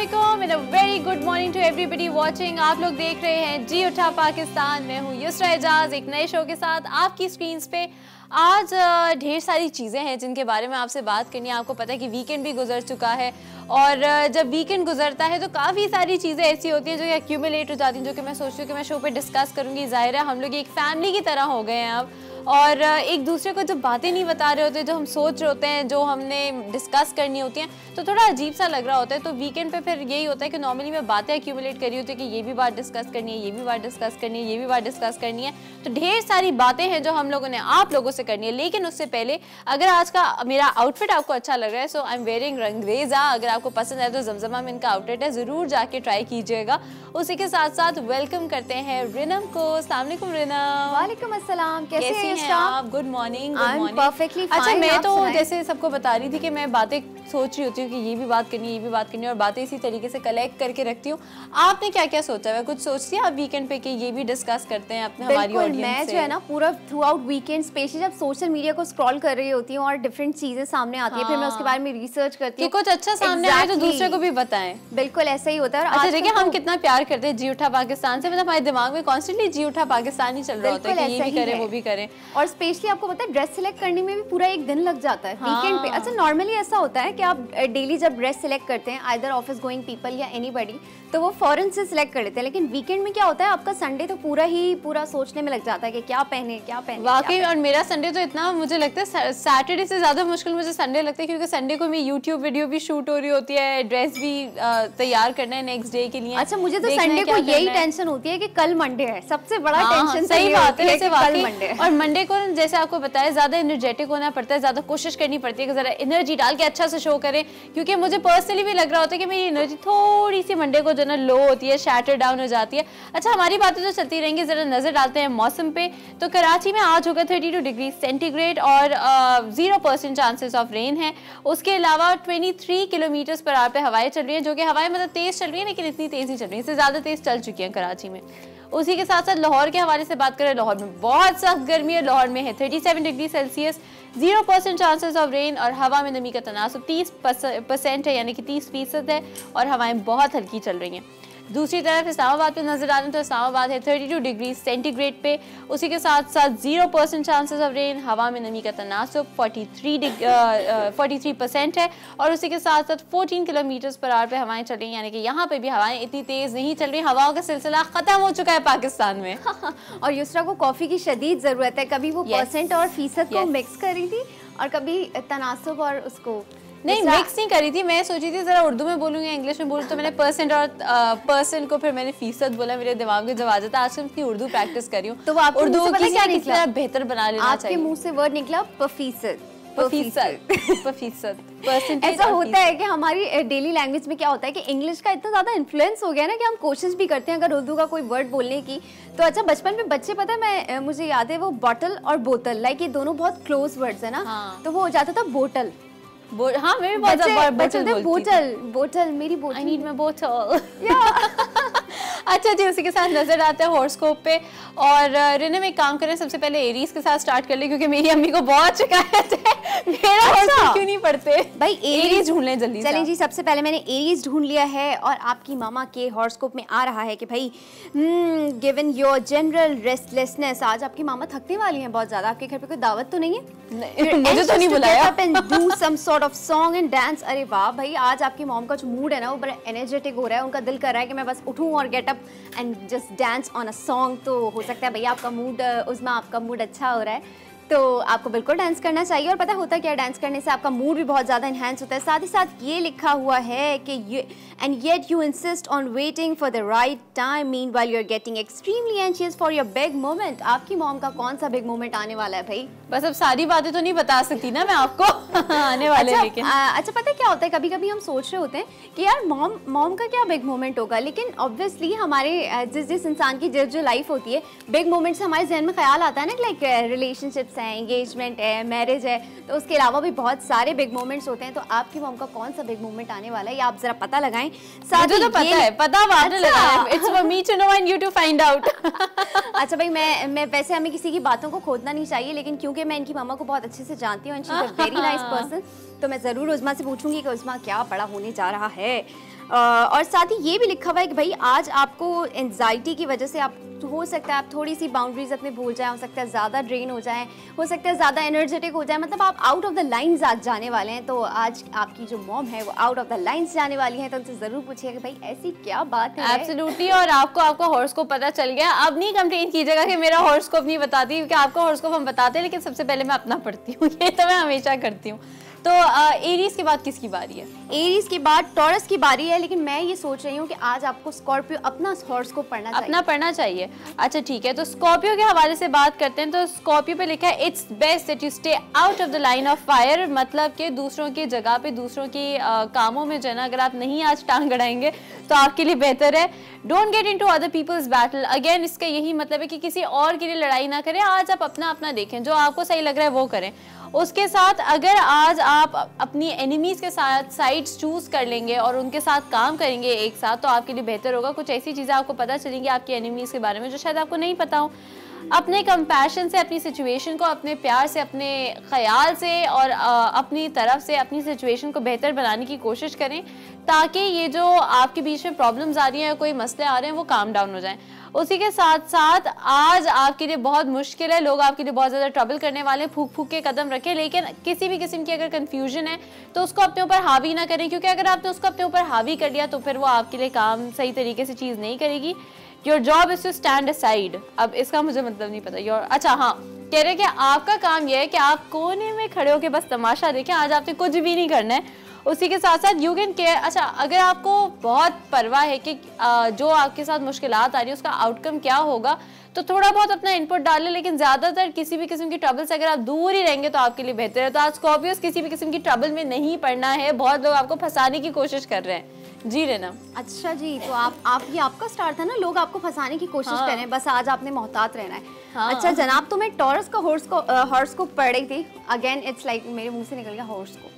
अस्सलामुअलैकुम and a very good morning to everybody watching. आप लोग देख रहे हैं जी उठा पाकिस्तान। मैं हूँ युसरा एजाज एक नए शो के साथ आपकी स्क्रीन्स पे। आज ढेर सारी चीज़ें हैं जिनके बारे में आपसे बात करनी है। आपको पता है कि वीकेंड भी गुजर चुका है और जब वीकेंड गुजरता है तो काफ़ी सारी चीज़ें ऐसी होती हैं जो कि एक्यूमुलेट हो जाती हैं, जो कि मैं सोचती हूँ कि मैं शो पे डिस्कस करूँगी। ज़ाहिर है हम लोग एक फैमिली की तरह हो गए हैं अब, और एक दूसरे को जो बातें नहीं बता रहे होते, जो हम सोच रहे होते हैं, जो हमने डिस्कस करनी होती हैं, तो थोड़ा अजीब सा लग रहा होता है। तो वीकेंड पे फिर यही होता है कि नॉर्मली मैं बातें एक्यूमुलेट कर रही होती है कि ये भी बात डिस्कस करनी है, ये भी बात डिस्कस करनी है, ये भी बात डिस्कस करनी है। तो ढेर सारी बातें हैं जो हम लोगों ने आप लोगों से करनी है। लेकिन उससे पहले अगर आज का मेरा आउटफिट आपको अच्छा लग रहा है, सो आई एम वेयरिंग रंगरेजा। अगर आपको पसंद है तो जमजमा में इनका आउटफिट है, ज़रूर जाके ट्राई कीजिएगा। उसी के साथ साथ वेलकम करते हैं रिनम को। अस्सलाम वालेकुम रिनम। वालेकुम अस्सलाम, कैसे हैं आप? Good morning. Perfectly fine. अच्छा, मैं तो जैसे सबको बता रही थी कि मैं बातें सोच रही होती हूँ कि ये भी बात करनी है, ये भी बात करनी है, और बातें इसी तरीके से कलेक्ट करके रखती हूँ। आपने क्या क्या सोचा है? कुछ सोचती है आप वीकेंड पे कि ये भी डिस्कस करते हैं अपने हमारी ऑडियंस से? मैं जो है ना पूरा थ्रू आउट वीकेंड, स्पेशली जब सोशल मीडिया को स्क्रॉल कर रही होती हूँ और डिफरेंट चीजें सामने आती है, फिर मैं उसके बारे में रिसर्च करती हूँ कुछ अच्छा सामने आए तो दूसरे को भी बताएं। बिल्कुल ऐसा ही होता है। अच्छा देखिए, हम कितना प्यार करते हैं जी उठा पाकिस्तान से, मतलब हमारे दिमाग में कॉन्स्टेंटली जी उठा पाकिस्तान ही चल रहा होता है कि ये भी करें वो भी करें। और स्पेशली आपको पता है ड्रेस सिलेक्ट करने में भी पूरा एक दिन लग जाता है वीकेंड पे। अच्छा नॉर्मली ऐसा होता है कि आप डेली जब ड्रेस सिलेक्ट करते हैं, आइदर ऑफिस गोइंग पीपल या एनीबॉडी, तो वो फॉरन से सिलेक्ट कर लेते हैं। लेकिन वीकेंड में क्या होता है, आपका संडे तो पूरा सोचने में लग जाता है कि क्या पहने वाकई। और मेरा संडे तो इतना, मुझे लगता है सैटरडे से ज्यादा मुश्किल मुझे संडे लगता है, क्योंकि संडे को मेरी यूट्यूब वीडियो भी शूट हो रही होती है, ड्रेस भी तैयार करना है नेक्स्ट डे के लिए। अच्छा मुझे तो संडे को यही टेंशन होती है कि कल मंडे है, सबसे बड़ा टेंशन। सही बात है कल मंडे। और मंडे को जैसे आपको पता है ज्यादा एनर्जेटिक होना पड़ता है, ज्यादा कोशिश करनी पड़ती है कि जरा एनर्जी डाल के अच्छा से शो करें, क्योंकि मुझे पर्सनली भी लग रहा होता है कि मेरी एनर्जी थोड़ी सी मंडे को जो ना लो होती है, शैटर डाउन हो जाती है। अच्छा हमारी बातें तो चलती रहेंगी, जरा नजर डालते हैं मौसम पे। तो कराची में आज होगा 32 डिग्री सेंटीग्रेड और 0% चांसेस ऑफ रेन है। उसके अलावा 23 किलोमीटर पर आवर पे हवाएं चल रही हैं, जो कि हवाएं मतलब तेज चल रही है, लेकिन इतनी तेज नहीं चल रही है, इससे ज्यादा तेज चल चुकी है कराची में। उसी के साथ साथ लाहौर के हवाले से बात करें, लाहौर में बहुत सख्त गर्मी है। लाहौर में है 37 degree Celsius, 0% chances of rain, और हवा में नमी का तनासुब 30% है, यानी कि 30% है, और हवाएं बहुत हल्की चल रही हैं। दूसरी तरफ इस्लामाबाद पे नजर डालें तो इस्लामाबाद है 32 डिग्री सेंटीग्रेड पे, उसी के साथ साथ 0% चांसेस ऑफ रेन, हवा में नमी का तनासुब 43% है, और उसी के साथ साथ 14 किलोमीटर पर आवर पे हवाएं चल रही हैं, यानी कि यहाँ पे भी हवाएं इतनी तेज नहीं चल रही। हवाओं का सिलसिला खत्म हो चुका है पाकिस्तान में। और युसरा को कॉफी की शदीद जरूरत है। कभी वो परसेंट और फीसद को मिक्स कर रही थी, और कभी तनासुब और उसको नहीं मिक्स नहीं करी थी। मैं सोची थी जरा उर्दू में बोलूंगी, इंग्लिश में बोलूँ, तो मैंने परसेंट और परसेंट को फिर मैंने फीसद बोला। मेरे दिमाग में जब आ जाता है, आजकल इतनी उर्दू प्रैक्टिस करी हूँ, तो वो आप उर्दू की क्या बेहतर बना लेना चाहिए। आपके मुंह से वर्ड निकला फीसद। ऐसा होता है कि हमारी डेली लैंग्वेज में क्या होता है कि इंग्लिश का इतना ज्यादा इन्फ्लुएंस हो गया ना कि हम कोशिश भी करते हैं अगर उर्दू का कोई वर्ड बोलने की। तो अच्छा बचपन में बच्चे, पता है मुझे याद है वो बॉटल और बोतल, लाइक ये दोनों बहुत क्लोज वर्ड्स है ना। तो वो हो जाता था बोटल। हाँ मैं भी बहुत बोतल मेरी बोतल, I need my bottle। अच्छा जी, उसी के साथ नजर आता है हॉरोस्कोप पे। और रिनम एक काम करें, सबसे पहले एरीज के साथ स्टार्ट कर ले, क्योंकि मेरी अम्मी को बहुत शिकायत है मेरा हॉरोस्कोप क्यों नहीं पढ़ते भाई। एरीज ढूंढ लें जल्दी। चलें जी, सबसे पहले मैंने एरीज ढूंढ लिया है, और आपकी मामा के हॉरोस्कोप में आ रहा है कि भाई गिवन योर जनरल रेस्टलेसनेस, आज आपकी मामा थकने वाली हैं बहुत ज्यादा। आपके घर पे कोई दावत तो नहीं है? मुझे तो नहीं बुलाया। Do some sort of song and dance. अरे वाह भाई, आज आपकी मॉम का जो मूड है ना वो बड़ा एनर्जेटिक हो रहा है। उनका दिल कर रहा है कि मैं बस उठूं और get up and just dance on a song. तो हो सकता है भैया आपका मूड, उसमें आपका मूड अच्छा हो रहा है, तो आपको बिल्कुल डांस करना चाहिए। और पता होता क्या, डांस करने से आपका मूड भी बहुत ज़्यादा इन्हेंस होता है। साथ ही साथ ये लिखा हुआ है कि and yet you insist on waiting for the right time, meanwhile you are getting extremely anxious for your big moment. आपकी मॉम का कौन सा बिग मोमेंट आने वाला है भाई? बस अब सारी बातें तो नहीं बता सकती ना मैं आपको आने वाले। लेकिन अच्छा पता है क्या होता है, कभी कभी हम सोच रहे होते हैं कि यार मॉम का क्या बिग मोमेंट होगा, लेकिन ऑब्वियसली हमारे जिस इंसान की जो लाइफ होती है, बिग मोमेंट से हमारे जहन में ख्याल आता है ना, लाइक रिलेशनशिप्स हैं, एंगेजमेंट है, मैरिज है, तो उसके अलावा भी बहुत सारे बिग मोमेंट्स होते हैं। तो आपकी मॉम का कौन सा बिग मोमेंट आने वाला है, ये आप जरा पता लगाएं। मुझे तो पता है, पता आपने लगाया, it's for me to know and you to find out. अच्छा भाई, मैं वैसे हमें किसी की बातों को खोदना नहीं चाहिए, लेकिन क्योंकि मैं इनकी मामा को बहुत अच्छे से जानती हूँ and she is a very nice person, तो मैं ज़रूर उज़मा से पूछूंगी कि उज़मा क्या बड़ा होने जा रहा है। और साथ ही ये भी लिखा हुआ है कि भाई आज आपको एंजाइटी की वजह से आप हो सकता है आप थोड़ी सी बाउंड्रीज अपने भूल जाएं, हो सकता है ज़्यादा ड्रेन हो जाएं, हो सकता है ज़्यादा एनर्जेटिक हो जाए, मतलब आप आउट ऑफ द लाइंस आज जाने वाले हैं। तो आज आपकी जो मॉम है वो आउट ऑफ द लाइंस जाने वाली है, तो उनसे ज़रूर पूछिए कि भाई ऐसी क्या बात है। एब्सोल्युटली। और आपको आपका हॉरोस्कोप पता चल गया, अब नहीं कंप्लेन कीजिएगा कि मेरा हॉरोस्कोप नहीं बताती, क्योंकि आपका हॉरोस्कोप हम बताते हैं, लेकिन सबसे पहले मैं अपना पढ़ती हूँ, ये तो मैं हमेशा करती हूँ। तो एरीज के बाद किसकी बारी है? एरीज के बाद टॉरस की बारी है, लेकिन मैं ये सोच रही हूँ कि आज आपको स्कॉर्पियो अपना हॉरोस्कोप पढ़ना चाहिए। अच्छा ठीक है, तो स्कॉर्पियो के हवाले से बात करते हैं। तो स्कॉर्पियो पे लिखा है it's best that you stay out of the line of fire, मतलब कि दूसरों की जगह पे दूसरों की कामों में जो है ना, अगर आप नहीं आज टांग अड़ाएंगे तो आपके लिए बेहतर है। Don't get into other people's battle, again इसका यही मतलब है कि किसी और के लिए लड़ाई ना करें, आज आप अपना अपना देखें, जो आपको सही लग रहा है वो करें। उसके साथ अगर आज आप अपनी एनिमीज के साथ साइड्स चूज कर लेंगे और उनके साथ काम करेंगे एक साथ, तो आपके लिए बेहतर होगा। कुछ ऐसी चीज़ें आपको पता चलेंगी आपकी एनिमीज के बारे में जो शायद आपको नहीं पता हो। अपने कंपैशन से अपनी सिचुएशन को, अपने प्यार से, अपने ख्याल से और अपनी तरफ से अपनी सिचुएशन को बेहतर बनाने की कोशिश करें, ताकि ये जो आपके बीच में प्रॉब्लम्स आ रही हैं, कोई मसले आ रहे हैं, वो काम डाउन हो जाएं। उसी के साथ साथ आज आपके लिए बहुत मुश्किल है, लोग आपके लिए बहुत ज़्यादा ट्रबल करने वाले हैं, फूक फूक के कदम रखें, लेकिन किसी भी किस्म की अगर कन्फ्यूजन है तो उसको अपने ऊपर हावी ना करें, क्योंकि अगर आपने उसको अपने ऊपर हावी कर लिया तो फिर वो आपके लिए काम सही तरीके से चीज़ नहीं करेगी। Your job is to stand aside, अब इसका मुझे मतलब नहीं पता। योर अच्छा हाँ, कह रहे कि आपका काम यह है कि आप कोने में खड़े होकर बस तमाशा देखें, आज आपने कुछ भी नहीं करना है। उसी के साथ साथ यू कैन केयर, अच्छा अगर आपको बहुत परवाह है कि जो आपके साथ मुश्किलात आ रही है उसका आउटकम क्या होगा, तो थोड़ा बहुत अपना इनपुट डाल लें, लेकिन ज़्यादातर किसी भी किस्म की ट्रबल से अगर आप दूर ही रहेंगे तो आपके लिए बेहतर है। तो आज स्कॉर्पियोस किसी भी किस्म की ट्रबल में नहीं पड़ना है, बहुत लोग आपको फंसाने की कोशिश कर रहे हैं। जी रेना। अच्छा जी, तो आप ये आपका स्टार था ना, लोग आपको फंसाने की कोशिश कर रहे हैं, बस आज आपने मोहतात रहना है। हाँ। अच्छा जनाब, तो मैं टॉरस का हॉरोस्कोप पढ़ रही थी, अगेन इट्स लाइक मेरे मुंह से निकल गया हॉरोस्कोप,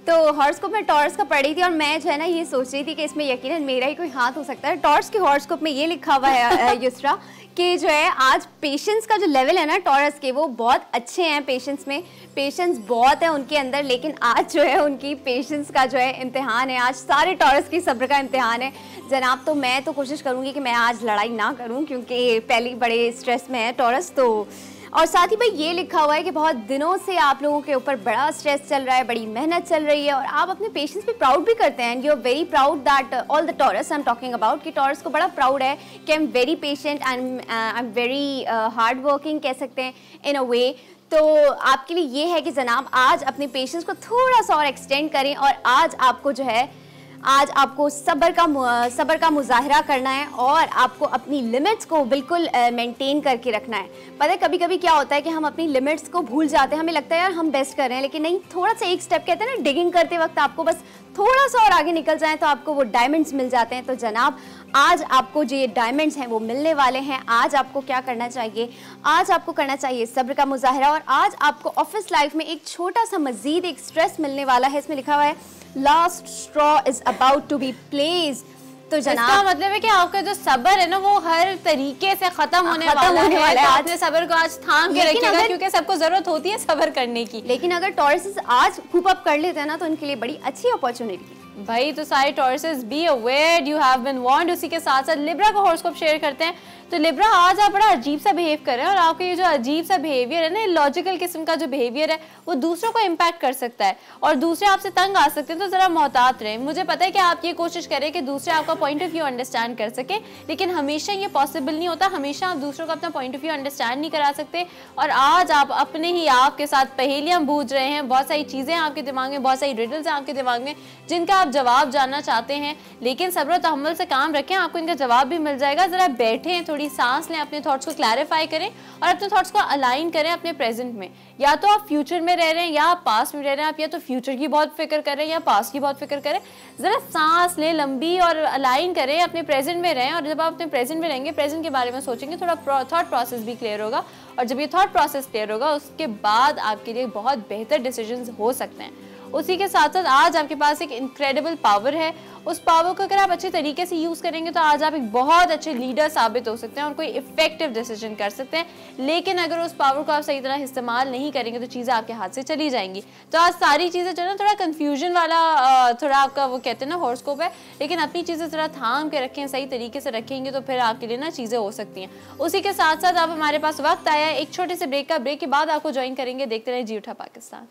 तो हॉरोस्कोप में टॉरस का पढ़ी थी और मैं जो है ना ये सोच रही थी कि इसमें यकीनन मेरा ही कोई हाथ हो सकता है। टॉरस के हॉरोस्कोप में ये लिखा हुआ है युसरा कि जो है आज पेशेंस का जो लेवल है ना टॉरस के, वो बहुत अच्छे हैं, पेशेंस में पेशेंस बहुत है उनके अंदर, लेकिन आज जो है उनकी पेशेंस का जो है इम्तिहान है, आज सारे टॉरस की सब्र का इम्तिहान है जनाब। तो मैं तो कोशिश करूँगी कि मैं आज लड़ाई ना करूँ, क्योंकि पहले बड़े स्ट्रेस में है टॉरस। तो और साथ ही भाई ये लिखा हुआ है कि बहुत दिनों से आप लोगों के ऊपर बड़ा स्ट्रेस चल रहा है, बड़ी मेहनत चल रही है और आप अपने पेशेंस पे प्राउड भी करते हैं। You are very proud that all the Taurus I am talking about, कि टॉरस को बड़ा प्राउड है कि I am very patient and I am very hard working, कह सकते हैं इन अ वे। तो आपके लिए ये है कि जनाब आज अपने पेशेंस को थोड़ा सा और एक्सटेंड करें और आज आपको जो है आज आपको सब्र का मुजाहरा करना है और आपको अपनी लिमिट्स को बिल्कुल मेंटेन करके रखना है। पता है कभी कभी क्या होता है कि हम अपनी लिमिट्स को भूल जाते हैं, हमें लगता है यार हम बेस्ट कर रहे हैं, लेकिन नहीं, थोड़ा सा एक स्टेप कहते हैं ना डिगिंग करते वक्त आपको बस थोड़ा सा और आगे निकल जाए तो आपको वो डायमंड्स मिल जाते हैं। तो जनाब आज आपको जो ये डायमंड्स हैं वो मिलने वाले हैं। आज आपको क्या करना चाहिए, आज आपको करना चाहिए सब्र का मुजाहरा, और आज आपको ऑफिस लाइफ में एक छोटा सा मजीद एक स्ट्रेस मिलने वाला है। इसमें लिखा हुआ है last straw is about to be placed. तो जनाब इसका मतलब है कि आपका जो सब्र है ना वो हर तरीके से खत्म होने वाला है। तो आपने सब्र को आज थाम के रखिएगा, क्योंकि सबको जरूरत होती है सब्र करने की। लेकिन अगर टॉरसेस आज खूब अप कर लेते हैं ना तो इनके लिए बड़ी अच्छी अपॉर्चुनिटी भाई। तो सारे tauruses be aware you have been warned. उसी के साथ साथ लिब्रा का हॉरोस्कोप शेयर करते हैं। तो लिब्रा आज आप बड़ा अजीब सा बिहेव कर रहे हैं और आपका ये जो अजीब सा बिहेवियर है ना, लॉजिकल किस्म का जो बिहेवियर है वो दूसरों को इम्पैक्ट कर सकता है और दूसरे आपसे तंग आ सकते हैं। तो जरा मोहतात रहें। मुझे पता है कि आप ये कोशिश करें कि दूसरे आपका पॉइंट ऑफ व्यू अंडरस्टैंड कर सके, लेकिन हमेशा ये पॉसिबल नहीं होता। हमेशा आप दूसरों को अपना पॉइंट ऑफ व्यू अंडरस्टैंड नहीं करा सकते और आज आप अपने ही आपके साथ पहेलियां बूझ रहे हैं। बहुत सारी चीज़ें आपके दिमाग में, बहुत सारी रिडल्स हैं आपके दिमाग में जिनका आप जवाब जानना चाहते हैं, लेकिन सब्र तहम्मुल से काम रखें, आपको इनका जवाब भी मिल जाएगा। जरा बैठें, थोड़ी सांस लें, अपने थॉट्स को क्लैरिफाई करें और अपने थॉट्स को अलाइन करें अपने प्रेजेंट में। या तो आप फ्यूचर में रह रहे हैं या आप पास्ट में रह रहे हैं, आप या तो फ्यूचर की बहुत फिक्र कर रहे हैं या पास्ट की बहुत फिक्र करें। जरा सांस लें लंबी और अलाइन करें, अपने प्रेजेंट में रहें। और जब आप अपने प्रेजेंट में रहेंगे, प्रेजेंट के बारे में सोचेंगे, थोड़ा थॉट प्रोसेस भी क्लियर होगा और जब ये थॉट प्रोसेस क्लियर होगा उसके बाद आपके लिए बहुत बेहतर डिसीजंस हो सकते हैं। उसी के साथ साथ आज आपके पास एक इनक्रेडिबल पावर है उस पावर को अगर आप अच्छे तरीके से यूज़ करेंगे तो आज आप एक बहुत अच्छे लीडर साबित हो सकते हैं और कोई इफेक्टिव डिसीजन कर सकते हैं। लेकिन अगर उस पावर को आप सही तरह इस्तेमाल नहीं करेंगे तो चीज़ें आपके हाथ से चली जाएंगी। तो आज सारी चीज़ें जो है ना थोड़ा कन्फ्यूजन वाला थोड़ा आपका वो कहते हैं ना हॉरोस्कोप है, लेकिन अपनी चीज़ें थोड़ा थाम के रखें, सही तरीके से रखेंगे तो फिर आपके लिए ना चीज़ें हो सकती हैं। उसी के साथ साथ अब हमारे पास वक्त आया है एक छोटे से ब्रेक का। ब्रेक के बाद आपको ज्वाइन करेंगे, देखते रहे जी उठा Pakistan.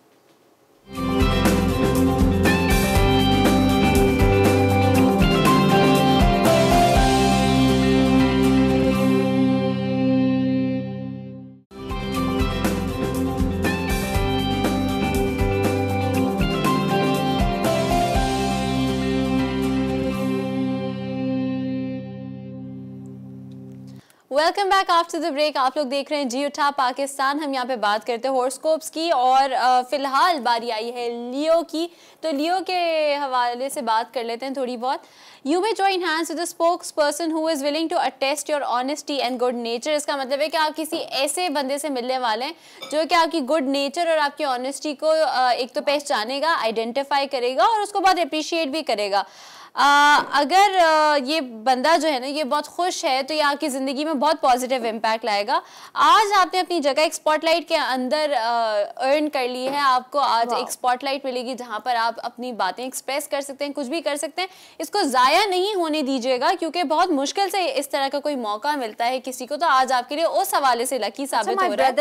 Welcome back after the break. आप लोग देख रहे हैं जी उठा पाकिस्तान। हम यहाँ पे बात करते हैं हॉरोस्कोप्स की और फिलहाल बारी आई है लियो की। तो लियो के हवाले से बात कर लेते हैं थोड़ी बहुत। You may join hands with the spokesperson who is willing to attest your honesty and good nature. इसका मतलब है कि आप किसी ऐसे बंदे से मिलने वाले हैं जो कि आपकी गुड नेचर और आपकी ऑनेस्टी को एक तो पहचानेगा, आइडेंटिफाई करेगा और उसको बहुत अप्रिशिएट भी करेगा। अगर ये बंदा जो है ना ये बहुत खुश है तो ये आपकी ज़िंदगी में बहुत पॉजिटिव इम्पैक्ट लाएगा। आज आपने अपनी जगह एक स्पॉटलाइट के अंदर अर्न कर ली है। आपको आज एक स्पॉटलाइट मिलेगी जहाँ पर आप अपनी बातें एक्सप्रेस कर सकते हैं, कुछ भी कर सकते हैं। इसको ज़ाया नहीं होने दीजिएगा क्योंकि बहुत मुश्किल से इस तरह का कोई मौका मिलता है किसी को। तो आज आपके लिए उस हवाले से लकी साबित हो रहा है।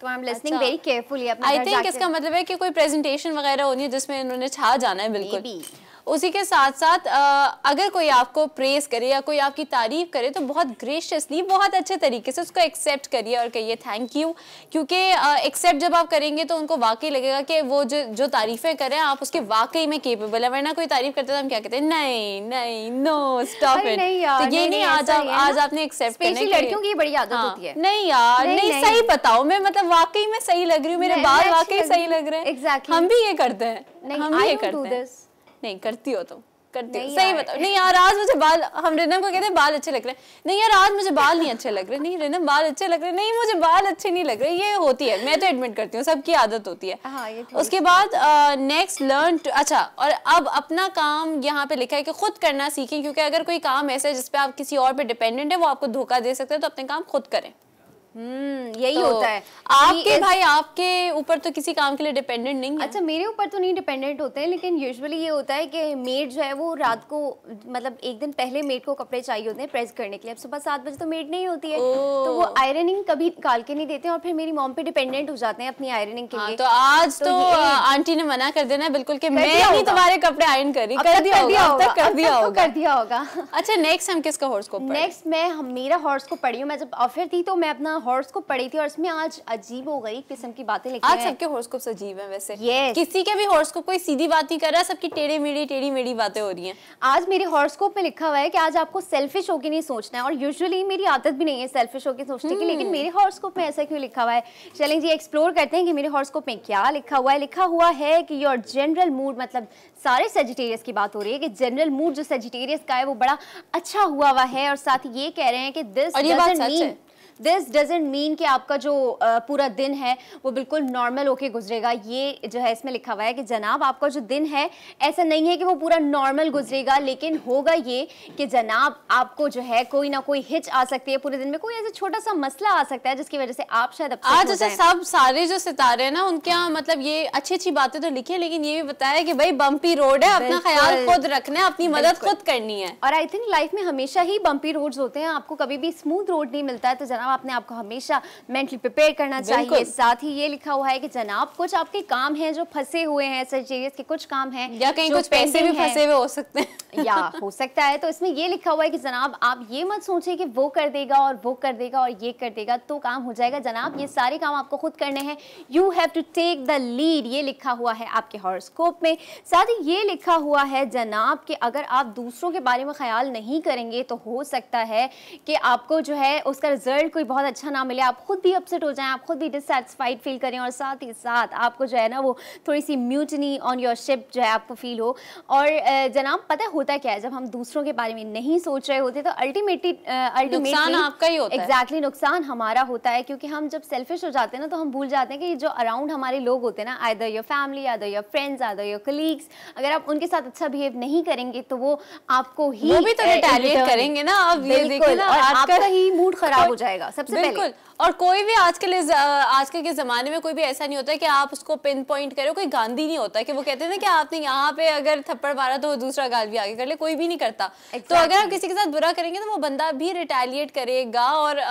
तो I am listening very carefully. I think इसका मतलब है कि कोई प्रेजेंटेशन वगैरह होनी है जिसमें इन्होंने छा जाना है बिल्कुल। उसी के साथ साथ अगर कोई आपको प्रेज करे या कोई आपकी तारीफ करे तो बहुत ग्रेशियसली, बहुत अच्छे तरीके से उसको एक्सेप्ट करिए और कहिए थैंक यू। क्योंकि एक्सेप्ट जब आप करेंगे तो उनको वाकई लगेगा कि वो जो तारीफें करें आप उसके वाकई में केपेबल है। वरना कोई तारीफ करते तो हम क्या कहते हैं, नहीं नहीं नो स्टॉप इट। तो ये नहीं, आज आपने एक्सेप्ट करना है। लड़कियों की बड़ी आदत होती है। नहीं यार, नहीं सही बताओ, मैं मतलब वाकई में सही लग रही हूँ, मेरे बाल वाकई सही लग रहे हैं। हम भी ये करते हैं, हम भी ये करते हैं। नहीं करती हो तुम, करती हो, सही बताओ। नहीं यार आज मुझे बाल, हम रिनम को कहते हैं बाल अच्छे लग रहे हैं। नहीं यार आज मुझे बाल नहीं अच्छे लग रहे। नहीं रिनम बाल अच्छे लग रहे। नहीं मुझे बाल अच्छे नहीं लग रहे। ये होती है, मैं तो एडमिट करती हूँ, सबकी आदत होती है। उसके बाद नेक्स्ट लर्न। अच्छा, और अब अपना काम यहाँ पे लिखा है कि खुद करना सीखें, क्योंकि अगर कोई काम ऐसा है जिसपे आप किसी और पे डिपेंडेंट है, वो आपको धोखा दे सकते हैं, तो अपने काम खुद करें। यही तो होता है। आपके भाई आपके ऊपर तो किसी काम के लिए डिपेंडेंट नहीं है। अच्छा मेरे ऊपर तो नहीं डिपेंडेंट होते हैं, लेकिन यूजुअली ये होता है कि मेड जो है वो रात को, मतलब एक दिन पहले मेड को कपड़े चाहिए होते हैं प्रेस करने के लिए। अब सुबह 7 बजे तो मेड नहीं होती है, तो वो आयरनिंग कभी निकाल के नहीं देते और फिर मेरी मॉम पे डिपेंडेंट हो जाते हैं अपनी आयरनिंग के लिए। तो आज तो आंटी ने मना कर देना बिल्कुल कि मैं ही तुम्हारे कपड़े आयरन करी। कर दिया होगा। अच्छा नेक्स्ट हम किसका हॉरोस्कोप? नेक्स्ट मैं मेरा हॉरोस्कोप पढ़ी हूँ। मैं जब ऑफर थी तो मैं अपना हॉरोस्कोप पढ़ी थी और इसमें आज अजीब हो गई किस्म की बातें लिखी हैं। आज सबके हॉरोस्कोप अजीब हैं वैसे। किसी के भी हॉरोस्कोप कोई सीधी बात नहीं कर रहा, सबकी टेढ़ी मेढ़ी बातें हो रही हैं। आज मेरे हॉरोस्कोप में लिखा हुआ है कि आज आपको सेल्फिश होके नहीं सोचना है, और यूजुअली मेरी आदत भी नहीं है सेल्फिश होके सोचने की, लेकिन मेरे हॉरोस्कोप में ऐसा क्यों लिखा हुआ है? चलें जी एक्सप्लोर करते हैं कि मेरे हॉरोस्कोप में क्या लिखा हुआ है। लिखा हुआ है कि योर जनरल मूड, मतलब सारे सेजिटेरियस की बात हो रही है कि जनरल मूड जो सेजिटेरियस का है वो बड़ा अच्छा हुआ है, और साथ ही ये कह रहे हैं कि दिस डजंट मीन कि आपका जो पूरा दिन है वो बिल्कुल नॉर्मल होके गुजरेगा। ये जो है इसमें लिखा हुआ है कि जनाब आपका जो दिन है ऐसा नहीं है कि वो पूरा नॉर्मल गुजरेगा, लेकिन होगा ये कि जनाब आपको जो है कोई ना कोई हिच आ सकती है पूरे दिन में, कोई ऐसा छोटा सा मसला आ सकता है जिसकी वजह से आप शायद आज जैसे सब सारे जो सितारे हैं ना उनके यहाँ मतलब ये अच्छी बातें तो लिखी है, लेकिन ये भी बताया कि भाई बम्पी रोड है, अपना ख्याल खुद रखना है, अपनी मदद खुद करनी है। और आई थिंक लाइफ में हमेशा ही बम्पी रोड्स होते हैं, आपको कभी भी स्मूथ रोड नहीं मिलता है, तो जनाब आपने आपको हमेशा मेंटली प्रिपेयर करना चाहिए। साथ ही ये लिखा हुआ है कि जनाब कुछ आपके काम हैं जो फंसे हुए हैं, सेजिटेरियस के कुछ काम हैं या कहीं कुछ पैसे भी फंसे हुए हो सकते हैं या हो सकता है। तो इसमें ये लिखा हुआ है कि जनाब आप ये मत सोचिए कि वो कर देगा और वो कर देगा और ये कर देगा तो काम हो जाएगा। जनाब ये सारे काम आपको खुद करने हैं, you have to take the lead, ये लिखा हुआ है आपके हॉरोस्कोप में। साथ ही ये लिखा हुआ है जनाब कि अगर आप दूसरों के बारे में ख्याल नहीं करेंगे तो हो सकता है कि आपको जो है उसका रिजल्ट कोई बहुत अच्छा ना मिले, आप खुद भी अपसेट हो जाएं, आप खुद भी डिससैटिस्फाइड फील करें, और साथ ही साथ आपको जो है ना वो थोड़ी सी म्यूटनी ऑन योर शिप जो है आपको फील हो। और जनाब पता हो होता है क्या है, जब हम दूसरों के बारे में नहीं सोच रहे होते तो अल्टीमेटली नुकसान आपका ही होता है। एग्जैक्टली नुकसान हमारा होता है, क्योंकि हम जब सेल्फिश हो जाते हैं ना तो हम भूल जाते हैं कि जो अराउंड हमारे लोग होते हैं ना, either your family, either your friends, either your colleagues, अगर आप उनके साथ अच्छा बिहेव नहीं करेंगे तो वो आपको ही वो भी तो रिटेलिएट करेंगे ना। अब ये देखिए ना, आपका ही मूड खराब हो जाएगा सबसे पहले। और कोई भी आजकल के ज़माने में कोई भी ऐसा नहीं होता है कि आप उसको पिन पॉइंट करो। कोई गांधी नहीं होता कि वो कहते हैं ना कि आपने यहाँ पे अगर थप्पड़ मारा तो दूसरा गाल भी आगे कर ले, कोई भी नहीं करता। तो अगर आप किसी के साथ बुरा करेंगे तो वो बंदा भी रिटेलिएट करेगा। और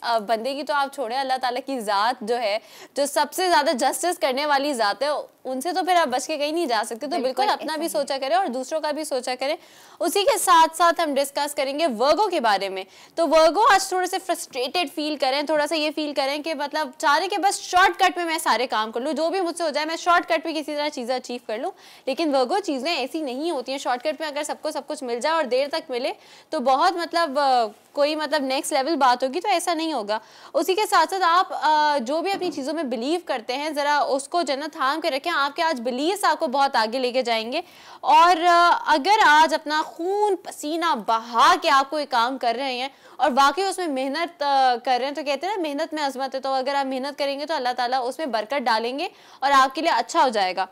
बंदे की तो आप छोड़े, अल्लाह ताला की ज़ात जो है, जो सबसे ज़्यादा जस्टिस करने वाली ज़ात है, उनसे तो फिर आप बच के कहीं नहीं जा सकते। तो बिल्कुल अपना भी सोचा करें और दूसरों का भी सोचा करें। उसी के साथ साथ हम डिस्कस करेंगे वर्गो के बारे में। तो वर्गो आज थोड़े से फ्रस्ट्रेटेड फील करें, थोड़ा सा ये फील करें कि मतलब चाह रहे कि बस शॉर्टकट में मैं सारे काम कर लूँ, जो भी मुझसे हो जाए मैं शॉर्टकट में किसी तरह चीज़ें अचीव कर लूँ। लेकिन वर्गो चीज़ें ऐसी नहीं होती हैं। शॉर्टकट में अगर सबको सब कुछ मिल जाए और देर तक मिले तो बहुत मतलब कोई मतलब नेक्स्ट लेवल बात होगी, तो ऐसा नहीं होगा। उसी के साथ साथ आप जो भी अपनी चीज़ों में बिलीव करते हैं ज़रा उसको जो है ना थाम के रखें। आपके आज बिलीव्स आपको बहुत आगे लेके जाएंगे। और अगर आज अपना खून पसीना बहा के आप कोई काम कर रहे हैं और वाकई उसमें मेहनत कर रहे हैं, तो कहते हैं ना मेहनत में अजमत है। तो अगर आप मेहनत करेंगे तो अल्लाह ताला उसमें बरकत डालेंगे और आपके लिए अच्छा हो जाएगा।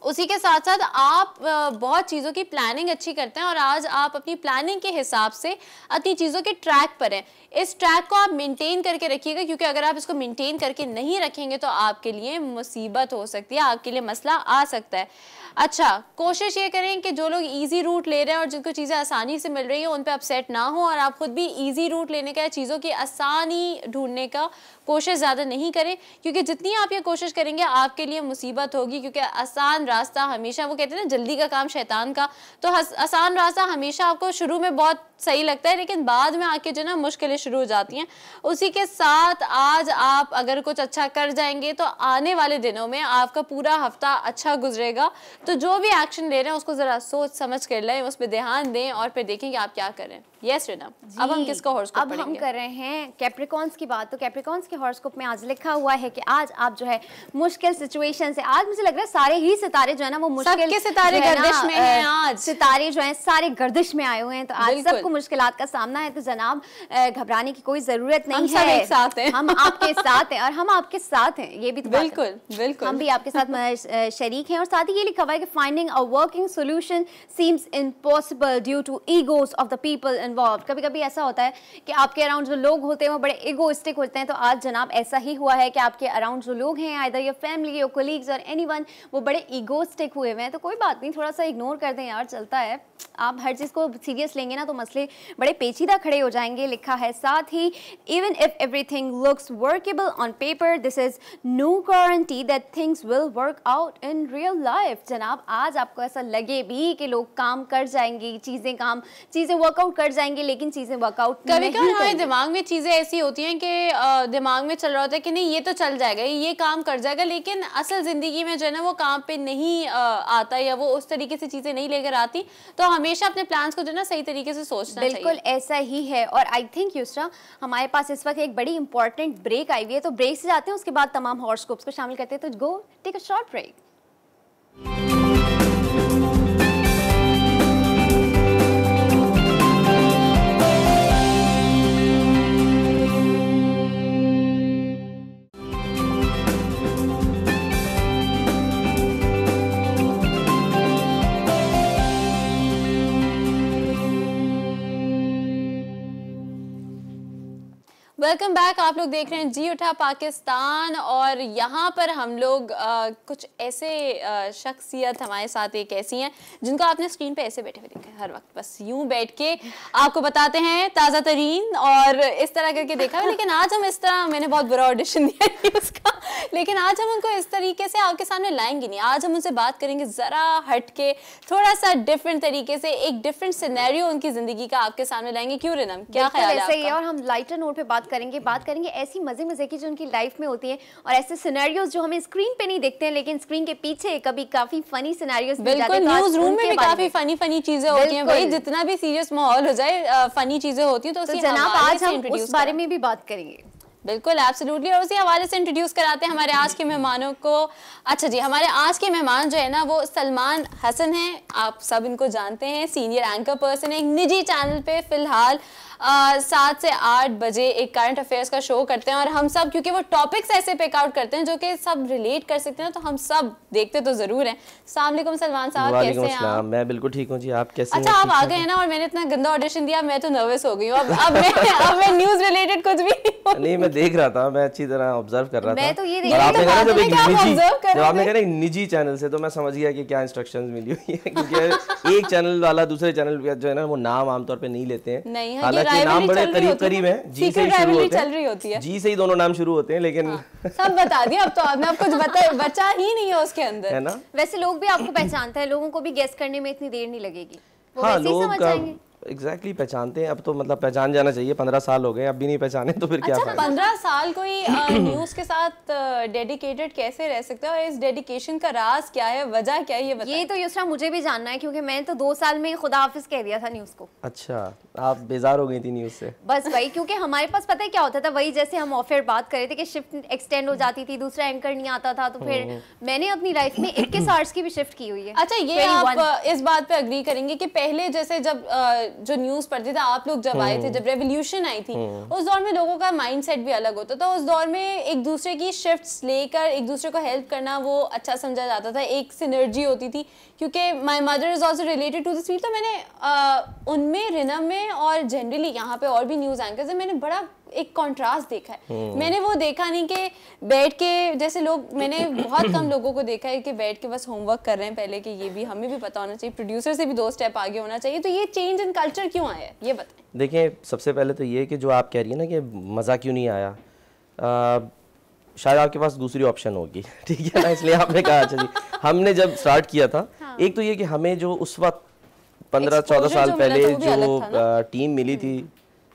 उसी के साथ साथ आप बहुत चीज़ों की प्लानिंग अच्छी करते हैं और आज आप अपनी प्लानिंग के हिसाब से अपनी चीज़ों के ट्रैक पर हैं। इस ट्रैक को आप मेंटेन करके रखिएगा, क्योंकि अगर आप इसको मेंटेन करके नहीं रखेंगे तो आपके लिए मुसीबत हो सकती है, आपके लिए मसला आ सकता है। अच्छा, कोशिश ये करें कि जो लोग इजी रूट ले रहे हैं और जिनको चीज़ें आसानी से मिल रही हैं उन पे अपसेट ना हो, और आप खुद भी इजी रूट लेने का, चीज़ों की आसानी ढूंढने का कोशिश ज़्यादा नहीं करें, क्योंकि जितनी आप ये कोशिश करेंगे आपके लिए मुसीबत होगी। क्योंकि आसान रास्ता हमेशा, वो कहते हैं ना जल्दी का काम शैतान का, तो आसान रास्ता हमेशा आपको शुरू में बहुत सही लगता है, लेकिन बाद में आके जो ना मुश्किलें शुरू हो जाती हैं। उसी के साथ आज आप अगर कुछ अच्छा कर जाएंगे तो आने वाले दिनों में आपका पूरा हफ्ता अच्छा गुजरेगा। तो जो भी एक्शन ले रहे हैं उसको ज़रा सोच समझ कर लें, उस पर ध्यान दें और फिर देखें कि आप क्या करें। यस रिना, अब हम किसका हॉरोस्कोप पढ़ेंगे? अब हम कर रहे हैं कैप्रिकॉन्स की बात। तो कैप्रिकॉन्स के हॉरोस्कोप में आज लिखा हुआ है कि आज आप जो है मुश्किल सिचुएशन से, आज मुझे लग रहा है सारे ही सितारे जो है ना वो मुश्किल, सबके सितारे गर्दिश में हैं। आज सितारे जो हैं सारे गर्दिश में आए हुए हैं, तो आज सबको मुश्किलात का सामना है। तो जनाब घबराने की कोई जरूरत नहीं है, हम सब एक साथ हैं। हम आपके साथ हैं और हम आपके साथ हैं, ये भी तो बिल्कुल बिल्कुल हम भी आपके साथ शरीक हैं। और साथ ही ये लिखा हुआ है कि finding a working solution seems impossible due to egos of the people involve. कभी कभी ऐसा होता है कि आपके अराउंड जो लोग होते हैं वो बड़े ईगोइस्टिक होते हैं। तो आज जनाब ऐसा ही हुआ है कि आपके अराउंड जो लोग हैं, either your family, your colleagues और एनीवन, वो बड़े ईगोइस्टिक हुए हुए हैं। तो कोई बात नहीं, थोड़ा सा इग्नोर कर दें यार, चलता है। आप हर चीज़ को सीरियस लेंगे ना तो मसले बड़े पेचीदा खड़े हो जाएंगे, लिखा है। साथ ही even if everything looks workable on paper, this is no guarantee that things will work out in real life. जनाब आज आपको ऐसा लगे भी कि लोग काम कर जाएंगी, चीज़ें वर्कआउट कर जाएंगी, लेकिन चीज़ें वर्कआउट कभी कभी हमारे दिमाग में चीज़ें ऐसी होती हैं कि दिमाग में चल रहा होता है कि नहीं ये तो चल जाएगा, ये काम कर जाएगा, लेकिन असल ज़िंदगी में जो है ना वो काम पे नहीं आता या वो उस तरीके से चीज़ें नहीं लेकर आती। तो हमेशा अपने प्लान्स को जो ना सही तरीके से सोचना चाहिए। बिल्कुल ऐसा ही है। और आई थिंक युसरा हमारे पास इस वक्त एक बड़ी इंपॉर्टेंट ब्रेक आई हुई है, तो ब्रेक से जाते हैं, उसके बाद तमाम हॉरोस्कोप्स को शामिल करते हैं। तो go take a short break. Welcome back. आप लोग देख रहे हैं जी उठा पाकिस्तान और यहाँ पर हम लोग कुछ ऐसे शख्सियत हमारे साथ एक ऐसी हैं जिनको आपने स्क्रीन पे ऐसे बैठे हुए देखा है हर वक्त, बस यूं बैठ के आपको बताते हैं ताज़ा तरीन और इस तरह करके देखा है। लेकिन आज हम इस तरह, मैंने बहुत बुरा ऑडिशन दिया है उसका, लेकिन आज हम उनको इस तरीके से आपके सामने लाएंगे नहीं। आज हम उनसे बात करेंगे ज़रा हट के, थोड़ा सा डिफरेंट तरीके से, एक डिफरेंट सिनेरियो उनकी ज़िंदगी का आपके सामने लाएंगे। क्यों रिनम, क्या ख्याल है आपका? और हम लाइटर नोट पे बात करेंगे ऐसी मजे की जो उनकी लाइफ में होती है और ऐसे सिनेरियोज जो हमें स्क्रीन पे नहीं देखते हैं लेकिन स्क्रीन के पीछे कभी काफी फनी सिनेरियोज मिल जाते हैं। न्यूज़ रूम में भी काफी फनी चीजें होती हैं भाई, जितना भी सीरियस माहौल हो जाए फनी चीजें होती हैं। तो जनाब आज हम उस बारे में भी बात करेंगे। बिल्कुल एब्सोल्युटली। और उसी हवाले से इंट्रोड्यूस कराते हैं हमारे आज के मेहमानों को। अच्छा जी, हमारे आज के मेहमान जो है ना वो सलमान हसन हैं। आप सब इनको जानते हैं, सीनियर एंकर पर्सन है, एक निजी चैनल पे फिलहाल 7 से 8 बजे एक करंट अफेयर्स का शो करते हैं। और हम सब क्योंकि वो टॉपिक्स ऐसे पिक आउट करते हैं जो कि सब रिलेट कर सकते हैं, तो हम सब देखते तो जरूर हैं। अस्सलाम वालेकुम सलमान साहब, कैसे हैं आप? मैं बिल्कुल ठीक हूँ जी, आप कैसे हैं? अच्छा, आप आ गए हैं ना, और मैंने इतना गंदा ऑडिशन दिया, मैं तो नर्वस हो गई हूँ। अब मैं न्यूज़ रिलेटेड कुछ भी नहीं, मैं देख रहा था, मैं अच्छी तरह ऑब्जर्व कर रहा था। मैं तो ये और आपने कहा जब आपने कहा एक निजी चैनल से, तो मैं समझ गया कि क्या इंस्ट्रक्शंस मिली हुई है, क्योंकि एक चैनल वाला दूसरे चैनल जो है ना वो नाम आमतौर पे नहीं लेते हैं। हालांकि नाम बड़े करीब है, जी से ही शुरू होते हैं, जी से ही दोनों नाम शुरू होते हैं, लेकिन सब बता दिया अब तो आपने, अब कुछ बचा ही नहीं है उसके अंदर, है ना। वैसे लोग भी आपको पहचानते हैं, लोगों को भी गेस करने में इतनी देर नहीं लगेगी, वो हाँ, वैसे ही समझ जाएंगे। एग्जैक्टली पहचानते हैं अब तो, मतलब पहचान जाना चाहिए। 15 साल हो गए, अब भी नहीं पहचाने तो फिर क्या अच्छा, फायदा। 15 साल कोई न्यूज़ के साथ डेडिकेटेड कैसे रह सकता है, और इस डेडिकेशन का राज क्या है, वजह क्या है, ये बताइए। ये तो युसरा मुझे भी जानना है, क्योंकि मैंने तो 2 साल में खुदा हाफिज कह दिया था न्यूज़ को। अच्छा, आप बेजार हो गई थी न्यूज़ से? बस भाई, क्योंकि हमारे पास पता है क्या होता था, वही जैसे हम ऑफर बात कर रहे थे कि शिफ्ट एक्सटेंड हो जाती थी, दूसरा एंकर नहीं आता था, तो फिर मैंने अपनी लाइफ में 21 आवर्स की भी शिफ्ट की हुई है। अच्छा, ये आप इस बात पे अग्री करेंगे कि पहले जैसे जब जो न्यूज़ पढ़ते थे आप लोग, जब आए थे, जब रेवोल्यूशन आई थी, उस दौर में लोगों का माइंडसेट भी अलग होता था। उस दौर में एक दूसरे की शिफ्ट्स लेकर एक दूसरे को हेल्प करना वो अच्छा समझा जाता था, एक सिनर्जी होती थी। क्योंकि my mother is also related to this field, तो मैंने उनमें, रिनम में और जनरली यहाँ पे और भी न्यूज़ एंकर्स हैं, मैंने बड़ा एक कंट्रास्ट देखा है। मैंने वो देखा नहीं कि बैठ के जैसे लोग, मैंने बहुत कम लोगों को देखा है कि बैठ के बस होमवर्क कर रहे हैं पहले, कि ये भी हमें भी पता होना चाहिए, प्रोड्यूसर से भी 2 स्टेप आगे होना चाहिए। तो ये चेंज इन कल्चर क्यों आया, ये बताएं। देखिए, सबसे पहले तो ये कि जो आप कह रही है ना कि मज़ा क्यों नहीं आया, शायद आपके पास दूसरी ऑप्शन होगी, ठीक है ना, इसलिए आपने कहा। अच्छा जी, हमने जब स्टार्ट किया था, एक तो ये कि हमें जो उस वक्त 15-14 साल पहले जो टीम मिली थी,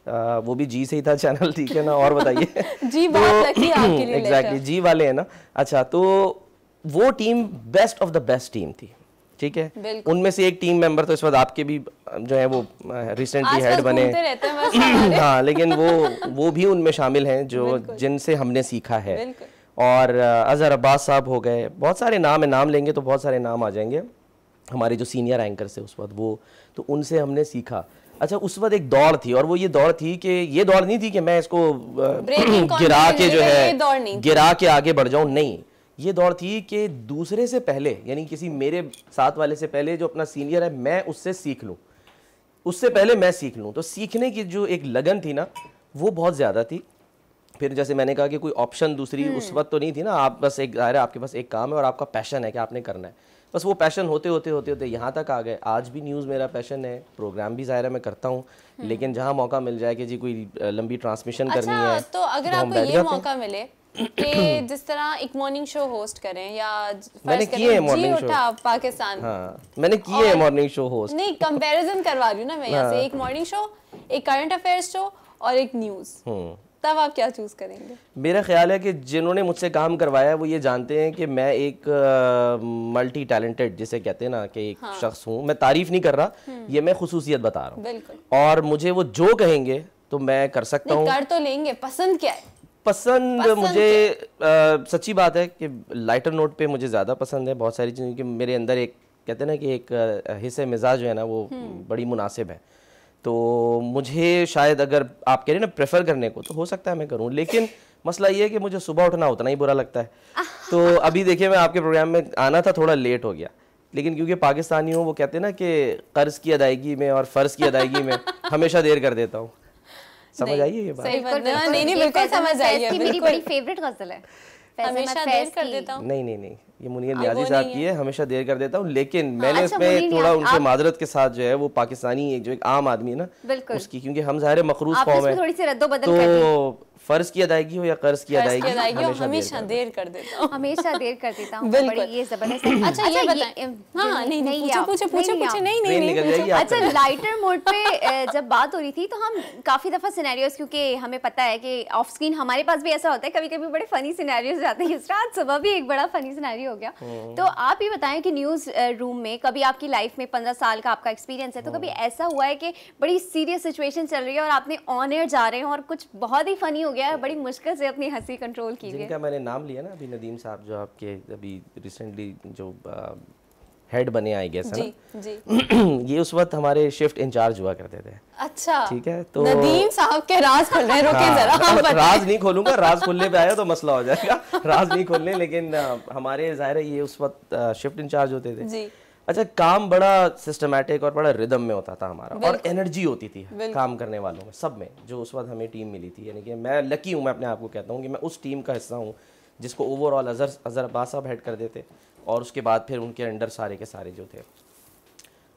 वो भी जी से ही था चैनल, ठीक है ना। और बताइए। जी, बहुत लकी आपके लिए। एग्जैक्टली, जी वाले है ना। अच्छा, तो वो team best of the best team थी, ठीक है। उनमें से एक टीम मेंबर तो इस वक्त आपके भी जो है वो रिसेंटली हेड बने, हाँ, लेकिन वो भी उनमें शामिल हैं जो जिनसे हमने सीखा है। और अजहर अब्बास साहब हो गए, बहुत सारे नाम है, नाम लेंगे तो बहुत सारे नाम आ जाएंगे, हमारे जो सीनियर एंकर से उस वक्त, वो तो उनसे हमने सीखा। अच्छा, उस वक्त एक दौड़ थी, और वो ये दौड़ थी कि ये दौड़ नहीं थी कि मैं इसको गिरा के जो है गिरा के आगे बढ़ जाऊं, नहीं, ये दौड़ थी कि दूसरे से पहले, यानी किसी मेरे साथ वाले से पहले जो अपना सीनियर है, मैं उससे सीख लूं, उससे पहले मैं सीख लूं। तो सीखने की जो एक लगन थी ना, वो बहुत ज़्यादा थी। फिर जैसे मैंने कहा कि कोई ऑप्शन दूसरी उस वक्त तो नहीं थी ना, आप बस एक ज़ाहिर है आपके पास एक काम है और आपका पैशन है कि आपने करना है, बस वो पैशन होते होते यहाँ तक आ गए। आज भी न्यूज़ मेरा पैशन है, प्रोग्राम भी ज़ाहिर है मैं करता हूँ, लेकिन जहाँ मौका मिल जाए कि जी कोई लंबी ट्रांसमिशन करनी है, तो अगर आपको ये मौका मिले कि जिस तरह एक मॉर्निंग शो होस्ट करें, या मैंने किए मॉर्निंग शो पाकिस्तान, हाँ, मैंने किए मॉर्निंग शो होस्ट, नहीं कंपैरिजन करवा रही हूँ ना मैं यहाँ से, एक मॉर्निंग शो, एक करंट अफेयर्स शो और एक न्यूज़, तब आप क्या चूज करेंगे? मेरा ख्याल है कि जिन्होंने मुझसे काम करवाया वो ये जानते हैं कि मैं एक मल्टी टैलेंटेड, जिसे कहते हैं ना, कि एक शख्स हूँ। मैं तारीफ नहीं कर रहा, ये मैं खुसूसियत बता रहा हूँ। बिल्कुल। और मुझे वो जो कहेंगे तो मैं कर सकता हूँ। कर तो लेंगे। पसंद क्या है? पसंद मुझे सच्ची बात है कि लाइटर नोट पे मुझे ज़्यादा पसंद है बहुत सारी चीज़ें, कि मेरे अंदर एक, कहते हैं ना कि एक हिस्से मिजाज जो है ना वो बड़ी मुनासिब है। तो मुझे शायद, अगर आप कह रहे हैं ना प्रेफर करने को, तो हो सकता है मैं करूं, लेकिन मसला ये है कि मुझे सुबह उठना उतना ही बुरा लगता है। तो अभी देखिए, मैं आपके प्रोग्राम में आना था, थोड़ा लेट हो गया, लेकिन क्योंकि पाकिस्तानी हूँ, वो कहते हैं ना कि कर्ज की अदायगी में और फ़र्ज़ की अदायगी में हमेशा देर कर देता हूँ। समझ आइए ये बात? नहीं, बिल्कुल समझ आइए। मेरी बड़ी फेवरेट गजल है, हमेशा देर कर देता हूँ। नहीं, ये मुनीर नियाज़ी साहब की है, हमेशा देर कर देता हूँ, लेकिन मैंने इसमें थोड़ा उनसे माजरत के साथ जो है वो पाकिस्तानी जो एक आम आदमी है ना उसकी, क्योंकि हम ज़ाहिर मखरूज कौम है, थोड़ी सी रद्दो-बदल कर दी। फर्ज की अदायगी हो या कर्ज की अदायगी, हमेशा देर कर देता हूँ। हमेशा देर कर देता हूँ। बिल्कुल, ये जबरदस्त है। अच्छा ये बताइए। हाँ, नहीं, पूछो। नहीं। अच्छा, लाइटर मोड पे जब बात हो रही थी, तो हम काफी दफा सिनेरियोस, क्योंकि हमें पता है कि ऑफ स्क्रीन हमारे पास भी ऐसा होता है, कभी-कभी बड़े फनी सिनेरियोस जाते हैं। आज सुबह भी एक बड़ा फनी सिनेरियो हो गया। तो आप ये बताएं कि न्यूज रूम में कभी आपकी लाइफ में 15 साल का आपका एक्सपीरियंस है, तो कभी ऐसा हुआ है कि बड़ी सीरियस सिचुएशन चल रही है और आपने ऑन एयर जा रहे हैं और कुछ बहुत ही फनी हो गया है, बड़ी मुश्किल से अपनी हंसी कंट्रोल की है। जिनका मैंने नाम लिया ना अभी, नदीम साहब जो आपके अभी रिसेंटली जो हेड बने आई गेस है ना जी ये उस वक्त हमारे शिफ्ट इंचार्ज हुआ करते थे। अच्छा ठीक है, तो नदीम साहब के राज खोल रहे हैं, रुकिए जरा हम राज नहीं खोलूंगा, राज खोलने पे आया तो मसला हो जाएगा, राज नहीं खोलने, लेकिन हमारे जाहिर है ये उस वक्त शिफ्ट इंचार्ज होते थे जी। अच्छा, काम बड़ा सिस्टमेटिक और बड़ा रिदम में होता था हमारा, और एनर्जी होती थी काम करने वालों में, सब में, जो उस वक्त हमें टीम मिली थी। यानी कि मैं लकी हूँ, मैं अपने आप को कहता हूँ कि मैं उस टीम का हिस्सा हूँ जिसको ओवरऑल अजहर अब्बास साहब हेड कर देते, और उसके बाद फिर उनके अंडर सारे के सारे जो थे।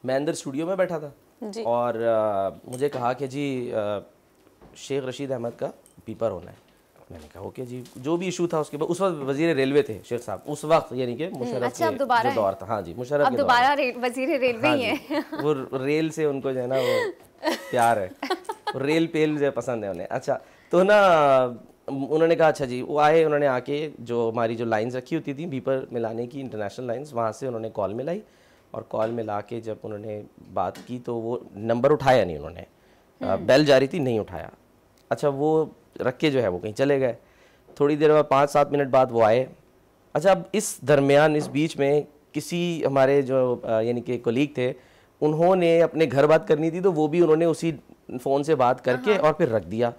मैं अंदर स्टूडियो में बैठा था और मुझे कहा कि जी शेख रशीद अहमद का बीपर होना है। मैंने कहा ओके जी, जो भी इशू था उसके बाद, उस वक्त वजीर रेलवे थे शेख साहब उस वक्त, यानी कि मुशर्रफ के जो दौर था। हाँ जी, मुशर्रफ के दोबारा वजीर रेलवे ही है। वो रेल से उनको जो है ना वो प्यार है, रेल पेल जो पसंद है उन्हें। अच्छा, तो ना उन्होंने कहा अच्छा जी, वो आए, उन्होंने आके जो हमारी जो लाइंस रखी होती थी बीपर मिलाने की, इंटरनेशनल लाइंस, वहाँ से उन्होंने कॉल मिलाई, और कॉल मिला के जब उन्होंने बात की तो वो नंबर उठाया नहीं उन्होंने, बेल जारी थी, नहीं उठाया। अच्छा, वो रख के जो है वो कहीं चले गए। थोड़ी देर बाद 5-7 मिनट बाद वो आए। अच्छा, अब इस दरमियान, इस बीच में किसी हमारे जो यानी कि कोलीग थे, उन्होंने अपने घर बात करनी थी, तो वो भी उन्होंने उसी फ़ोन से बात करके और फिर रख दिया।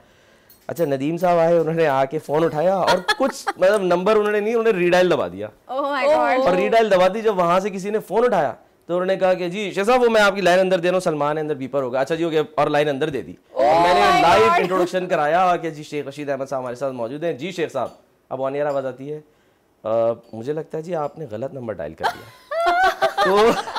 अच्छा, नदीम साहब आए, उन्होंने आके फ़ोन उठाया और कुछ मतलब नंबर उन्होंने नहीं, उन्होंने रीडायल दबा दिया। Oh my God. और रीडायल दबा दी, जब वहाँ से किसी ने फ़ोन उठाया तो उन्होंने कहा कि जी शेख साहब, वो मैं आपकी लाइन अंदर दे रहा हूँ, सलमान है अंदर, बीपर होगा। अच्छा जी हो गया, और लाइन अंदर दे दी। मैंने लाइव इंट्रोडक्शन कराया कि जी शेख रशीद अहमद साहब हमारे साथ मौजूद हैं। जी शेख साहब, अब ऑन एयर आवाज़ आती है, मुझे लगता है जी आपने गलत नंबर डायल कर दिया। तो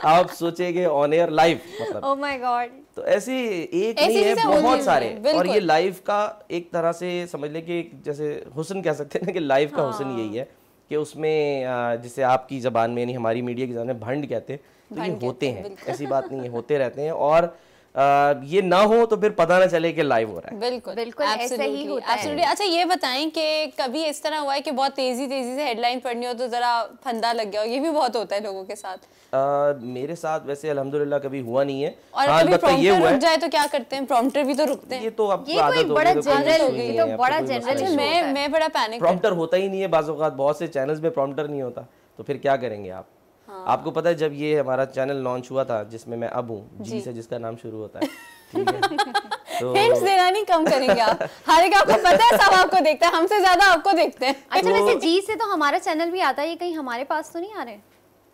आप सोचेंगे ऑन एयर लाइव, मतलब ओह माय गॉड। तो ऐसी एक नहीं है, बहुत सारे। और ये लाइव का एक तरह से समझ लें कि जैसे हुस्न कह सकते हैं ना, कि लाइव का हुस्न यही है कि उसमें जिसे आपकी ज़बान में, यानी हमारी मीडिया की ज़बान में भंड कहते हैं, तो ये होते हैं, ऐसी बात नहीं है, होते रहते हैं। और ये ना हो तो फिर पता ना चले कि लाइव हो रहा है। बिल्कुल बिल्कुल ऐसा ही होता है। अच्छा, ये बताएं कि कभी इस तरह हुआ है कि बहुत तेजी से हेडलाइन पढ़नी हो तो जरा फंदा लग गया हो? ये भी बहुत होता है लोगों के साथ। मेरे साथ वैसे अल्हम्दुलिल्लाह कभी हुआ नहीं है। और कभी प्रॉम्प्टर रुक जाए तो क्या करते हैं? प्रॉम्प्टर भी तो रुकते हैं। ये तो अब ये कोई बड़ा जनरल हो गई, तो बड़ा जनरल। मैं बड़ा पैनिक। प्रॉम्प्टर होता ही नहीं है, बाज़ औक़ात बहुत से चैनल्स में प्रॉम्प्टर नहीं होता, तो फिर क्या करेंगे आप? आपको पता है जब ये हमारा चैनल लॉन्च हुआ था, जिसमें मैं अब हूँ, जी से जिसका नाम शुरू होता है, ठीक है, तो हिंट्स देना नहीं कम करेंगे आप। हर एक आपको पता है, सब आपको देखते हैं, हमसे ज्यादा आपको देखते हैं। अच्छा, वैसे जी से तो हमारा चैनल भी आता है, ये कहीं हमारे पास तो नहीं आ रहे?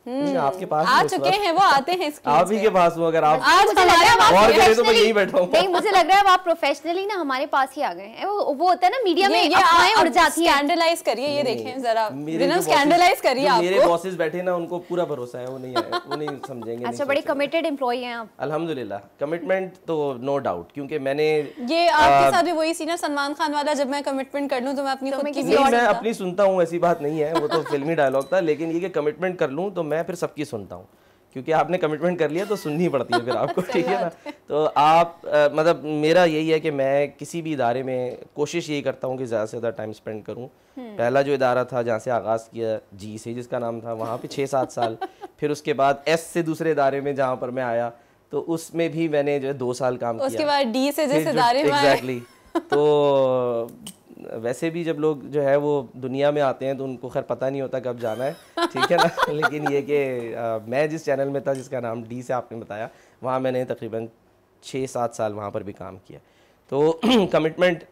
आपके पास आ चुके हैं, वो आते हैं आप ही के पास हो। अगर आप आज मुझे लग रहा है और करे तो मैं यहीं बैठा हूँ। नहीं, मुझे लग रहा है आप प्रोफेशनली ना हमारे पास ही आ गए हैं। वो होता है ना मीडिया में अफवाहें उड़ जाती हैं। स्कैंडलाइज करिए, ये देखें जरा, बिना स्कैंडलाइज करिए। आप मेरे बॉसेस बैठे ना, उनको पूरा भरोसा है, वो नहीं समझेंगे। अच्छा, बड़ी कमिटेड एम्प्लॉई हैं आप। अल्हम्दुलिल्लाह, कमिटमेंट तो नो डाउट, क्योंकि मैंने ये आपके साथ भी वही सी ना सलमान खान वाला, जब मैं कमिटमेंट कर लूं तो मैं अपनी खुद की नहीं, मैं अपनी सुनता हूँ, ऐसी बात नहीं है, वो तो फिल्मी डायलॉग था। लेकिन ये कि कमिटमेंट कर लूँ तो मैं फिर सबकी सुनता हूँ, क्योंकि आपने कमिटमेंट कर लिया तो सुननी पड़ती है फिर आपको, ठीक है ना। तो आप मतलब मेरा यही है कि मैं किसी भी इदारे में कोशिश यही करता हूँ कि ज़्यादा से ज़्यादा टाइम स्पेंड करूँ। पहला जो इदारा था जहाँ से आगाज़ किया, जी से जिसका नाम था, वहाँ पे 6-7 साल। फिर उसके बाद एस से दूसरे इदारे में जहाँ पर मैं आया, तो उसमें भी मैंने जो है 2 साल काम किया। उसके बाद डी से जिस इदारे में एग्जैक्टली। तो वैसे भी जब लोग जो है वो दुनिया में आते हैं तो उनको खैर पता नहीं होता कब जाना है, ठीक है ना। लेकिन ये कि मैं जिस चैनल में था, जिसका नाम डी से आपने बताया, वहाँ मैंने तकरीबन 6-7 साल वहाँ पर भी काम किया। तो कमिटमेंट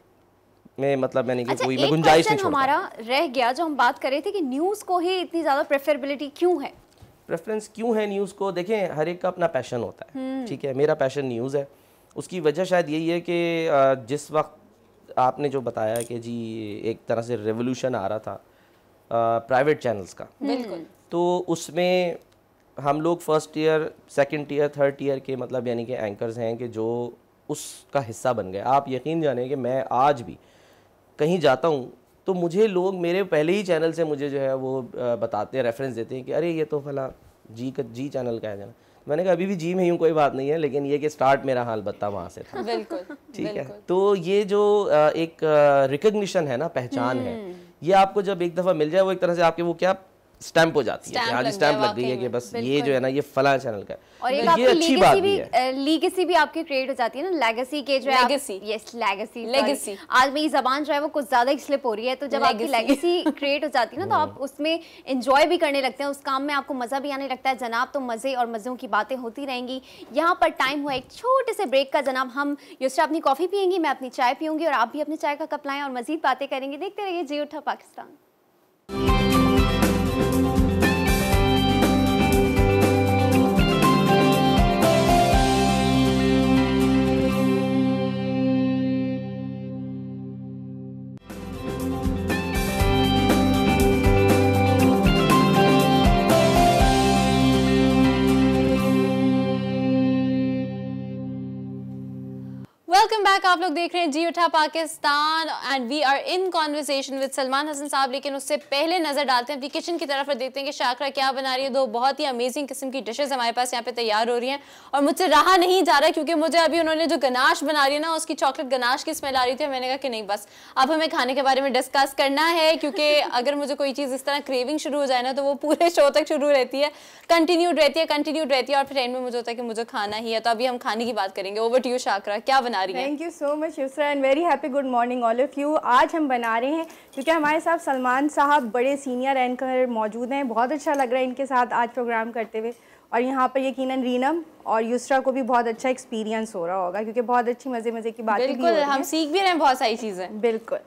में मतलब मैंने अच्छा, कोई गुंजाइश नहीं छोड़ा। हमारा रह गया जो हम बात कर रहे थे कि न्यूज़ को ही इतनी ज़्यादा प्रेफरेबिलिटी क्यों है? प्रेफरेंस क्यों है न्यूज़ को? देखें, हर एक का अपना पैशन होता है, ठीक है। मेरा पैशन न्यूज़ है। उसकी वजह शायद यही है कि जिस वक्त आपने जो बताया कि जी एक तरह से रेवोल्यूशन आ रहा था प्राइवेट चैनल्स का, बिल्कुल, तो उसमें हम लोग first year, second year, third year के मतलब यानी कि एंकर्स हैं कि जो उसका हिस्सा बन गए। आप यकीन जाने कि मैं आज भी कहीं जाता हूँ तो मुझे लोग मेरे पहले ही चैनल से मुझे जो है वो बताते हैं, रेफरेंस देते हैं कि अरे ये तो फला जी चैनल का है जाना। मैंने कहा अभी भी जी में हूँ, कोई बात नहीं है, लेकिन ये कि स्टार्ट मेरा हाल बत्ता वहाँ से था। बिल्कुल, ठीक है। तो ये जो एक रिकग्निशन है ना, पहचान है, ये आपको जब एक दफ़ा मिल जाए, वो एक तरह से आपके वो क्या स्टैंप हो जाती है, आज स्टैंप लग गई है कि बस ये जो है ना ये फला चैनल का, और एक ये अच्छी बात भी है। लीगेसी भी आपकी क्रिएट हो जाती है ना, लेगेसी के जो है, यस लेगेसी। आज मेरी जबान जो है वो कुछ ज्यादा ही स्लिप हो रही है, तो जब आपकी लेगेसी क्रिएट हो जाती है ना, तो आप उसमें एंजॉय भी करने लगते हैं, उस काम में आपको मजा भी आने लगता है जनाब। तो मजे और मज़ों की बातें होती रहेंगी। यहाँ पर टाइम हुआ एक छोटे से ब्रेक का जनाब। हम युसरा अपनी कॉफी पियेंगी, मैं अपनी चाय पीऊंगी, और आप भी अपनी चाय का कप लाएं और मजीद बातें करेंगे। देखते रहिए जी उठा पाकिस्तान। Welcome back. आप लोग देख रहे हैं जी उठा Pakistan and we are in conversation with Salman Hasan साहब। लेकिन उससे पहले नजर डालते हैं अपनी किचन की तरफ और देखते हैं कि शाकरा क्या बना रही है। दो बहुत ही अमेजिंग किस्म की डिशेस हमारे पास यहाँ पे तैयार हो रही हैं और मुझसे रहा नहीं जा रहा क्योंकि मुझे अभी उन्होंने जो गनाश बना रही है ना, उसकी चॉकलेट गनाश की स्मेल आ रही थी। मैंने कहा कि नहीं, बस अब हमें खाने के बारे में डिस्कस करना है, क्योंकि अगर मुझे कोई चीज़ इस तरह क्रेविंग शुरू हो जाए ना, तो वो पूरे शो तक शुरू रहती है, कंटिन्यूड रहती है और फिर एंड में मुझे होता है कि मुझे खाना ही है। तो अभी हम खाने की बात करेंगे। ओवर टू यू शाकरा, क्या बना रही है? Thank you so much Yusra and very happy good morning all of you. आज हम बना रहे हैं, क्योंकि हमारे साथ सलमान साहब बड़े सीनियर एंकर मौजूद हैं। बहुत अच्छा लग रहा है इनके साथ आज प्रोग्राम करते हुए, और यहाँ पर यकीनन रीनम और युसरा को भी बहुत अच्छा एक्सपीरियंस हो रहा होगा, क्योंकि बहुत अच्छी मज़े की बातें भी हो रही हैं। हम सीख भी रहे हैं बहुत सारी चीज़ें। बिल्कुल।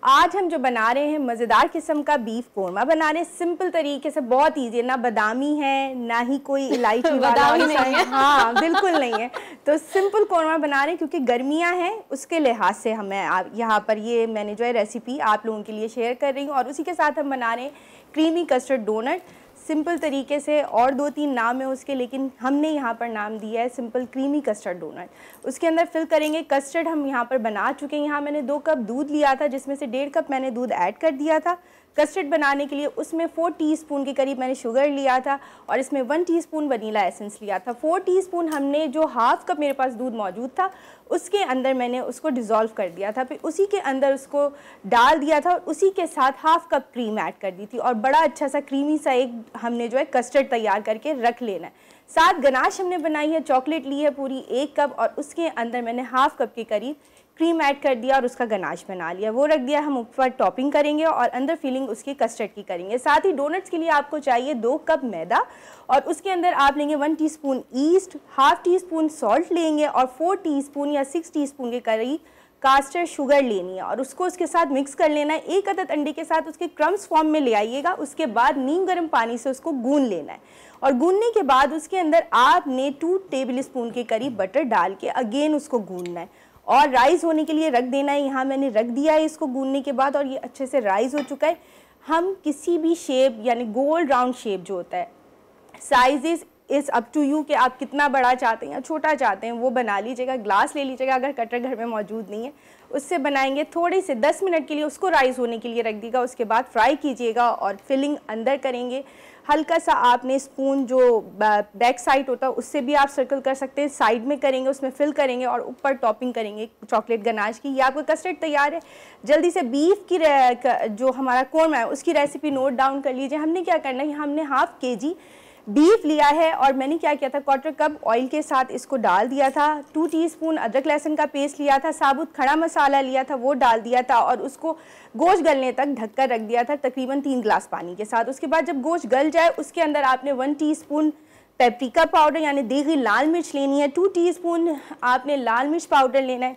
आज हम जो बना रहे हैं मज़ेदार किस्म का बीफ कोरमा बना रहे हैं, सिंपल तरीके से, बहुत ईजी है। ना बादामी है ना ही कोई इलायची बादामी नहीं है। हाँ बिल्कुल नहीं है। तो सिंपल कोरमा बना रहे हैं क्योंकि गर्मियां हैं, उसके लिहाज से हमें यहाँ पर ये मैंने जो है रेसिपी आप लोगों के लिए शेयर कर रही हूँ। और उसी के साथ हम बना रहे हैं क्रीमी कस्टर्ड डोनट, सिंपल तरीके से। और 2-3 नाम है उसके, लेकिन हमने यहाँ पर नाम दिया है सिंपल क्रीमी कस्टर्ड डोनट। उसके अंदर फिल करेंगे कस्टर्ड। हम यहाँ पर बना चुके हैं। यहाँ मैंने 2 कप दूध लिया था, जिसमें से 1.5 कप मैंने दूध ऐड कर दिया था कस्टर्ड बनाने के लिए। उसमें 4 टीस्पून के करीब मैंने शुगर लिया था, और इसमें 1 टीस्पून वनीला एसेंस लिया था। 4 टीस्पून हमने जो हाफ कप मेरे पास दूध मौजूद था उसके अंदर मैंने उसको डिज़ोल्व कर दिया था, फिर उसी के अंदर उसको डाल दिया था, और उसी के साथ हाफ कप क्रीम ऐड कर दी थी, और बड़ा अच्छा सा क्रीमी सा एक हमने जो है कस्टर्ड तैयार करके रख लेना है। साथ गनाश हमने बनाई है, चॉकलेट ली है पूरी 1 कप, और उसके अंदर मैंने हाफ कप के करीब क्रीम ऐड कर दिया और उसका गनाश बना लिया, वो रख दिया। हम ऊपर टॉपिंग करेंगे और अंदर फिलिंग उसकी कस्टर्ड की करेंगे। साथ ही डोनट्स के लिए आपको चाहिए 2 कप मैदा, और उसके अंदर आप लेंगे 1 teaspoon east, half teaspoon salt लेंगे, और 4 टीस्पून या 6 टीस्पून के करीब कास्टर शुगर लेनी है, और उसको उसके साथ मिक्स कर लेना है। 1 अदद अंडे के साथ उसके क्रम्स फॉर्म में ले आइएगा। उसके बाद नीम गर्म पानी से उसको गूंद लेना है, और गूंदने के बाद उसके अंदर आपने 2 टेबल स्पून के करीब बटर डाल के अगेन उसको गूंदना है, और राइस होने के लिए रख देना है। यहाँ मैंने रख दिया है इसको गूंदने के बाद, और ये अच्छे से राइस हो चुका है। हम किसी भी शेप, यानी गोल राउंड शेप जो होता है, sizes is up to you कि आप कितना बड़ा चाहते हैं या छोटा चाहते हैं, वो बना लीजिएगा। ग्लास ले लीजिएगा, अगर कटर घर में मौजूद नहीं है उससे बनाएंगे। थोड़े से 10 मिनट के लिए उसको राइस होने के लिए रख दीजिएगा। उसके बाद फ्राई कीजिएगा और फिलिंग अंदर करेंगे। हल्का सा आपने स्पून जो बैक साइड होता है उससे भी आप सर्कल कर सकते हैं, साइड में करेंगे, उसमें फिल करेंगे और ऊपर टॉपिंग करेंगे चॉकलेट गनाश की। ये आपका कस्टर्ड तैयार है। जल्दी से बीफ की जो हमारा कोरमा है उसकी रेसिपी नोट डाउन कर लीजिए। हमने क्या करना है, हमने हाफ केजी बीफ लिया है, और मैंने क्या किया था, 1/4 कप ऑयल के साथ इसको डाल दिया था। 2 टीस्पून अदरक लहसुन का पेस्ट लिया था, साबुत खड़ा मसाला लिया था, वो डाल दिया था, और उसको गोश्त गलने तक ढककर रख दिया था तकरीबन 3 गिलास पानी के साथ। उसके बाद जब गोश्त गल जाए उसके अंदर आपने 1 टीस्पून पेपरिका पाउडर यानी देगी लाल मिर्च लेनी है, 2 टीस्पून आपने लाल मिर्च पाउडर लेना है,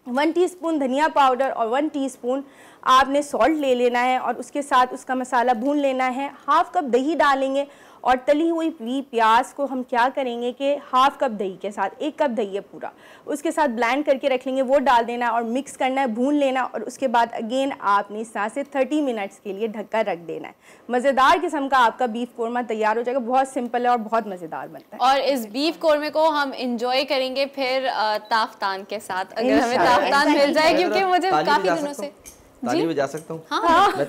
1 टीस्पून धनिया पाउडर और 1 टीस्पून आपने सॉल्ट ले लेना है, और उसके साथ उसका मसाला भून लेना है। हाफ कप दही डालेंगे, और तली हुई प्याज को हम क्या करेंगे कि हाफ कप दही के साथ, 1 कप दही है पूरा, उसके साथ ब्लेंड करके रख लेंगे, वो डाल देना और मिक्स करना है, भून लेना, और उसके बाद अगेन आपने इस तरह से 30 मिनट्स के लिए ढककर रख देना है। मज़ेदार किस्म का आपका बीफ कोरमा तैयार हो जाएगा। बहुत सिंपल है और बहुत मज़ेदार बनता है। और इस बीफ कोरमे को हम इंजॉय करेंगे फिर ताफ्तान के साथ, अगर हमें ताफ्तान मिल जाए, क्योंकि मुझे काफ़ी दिनों से ताली बजा सकता हूँ। हाँ। मैं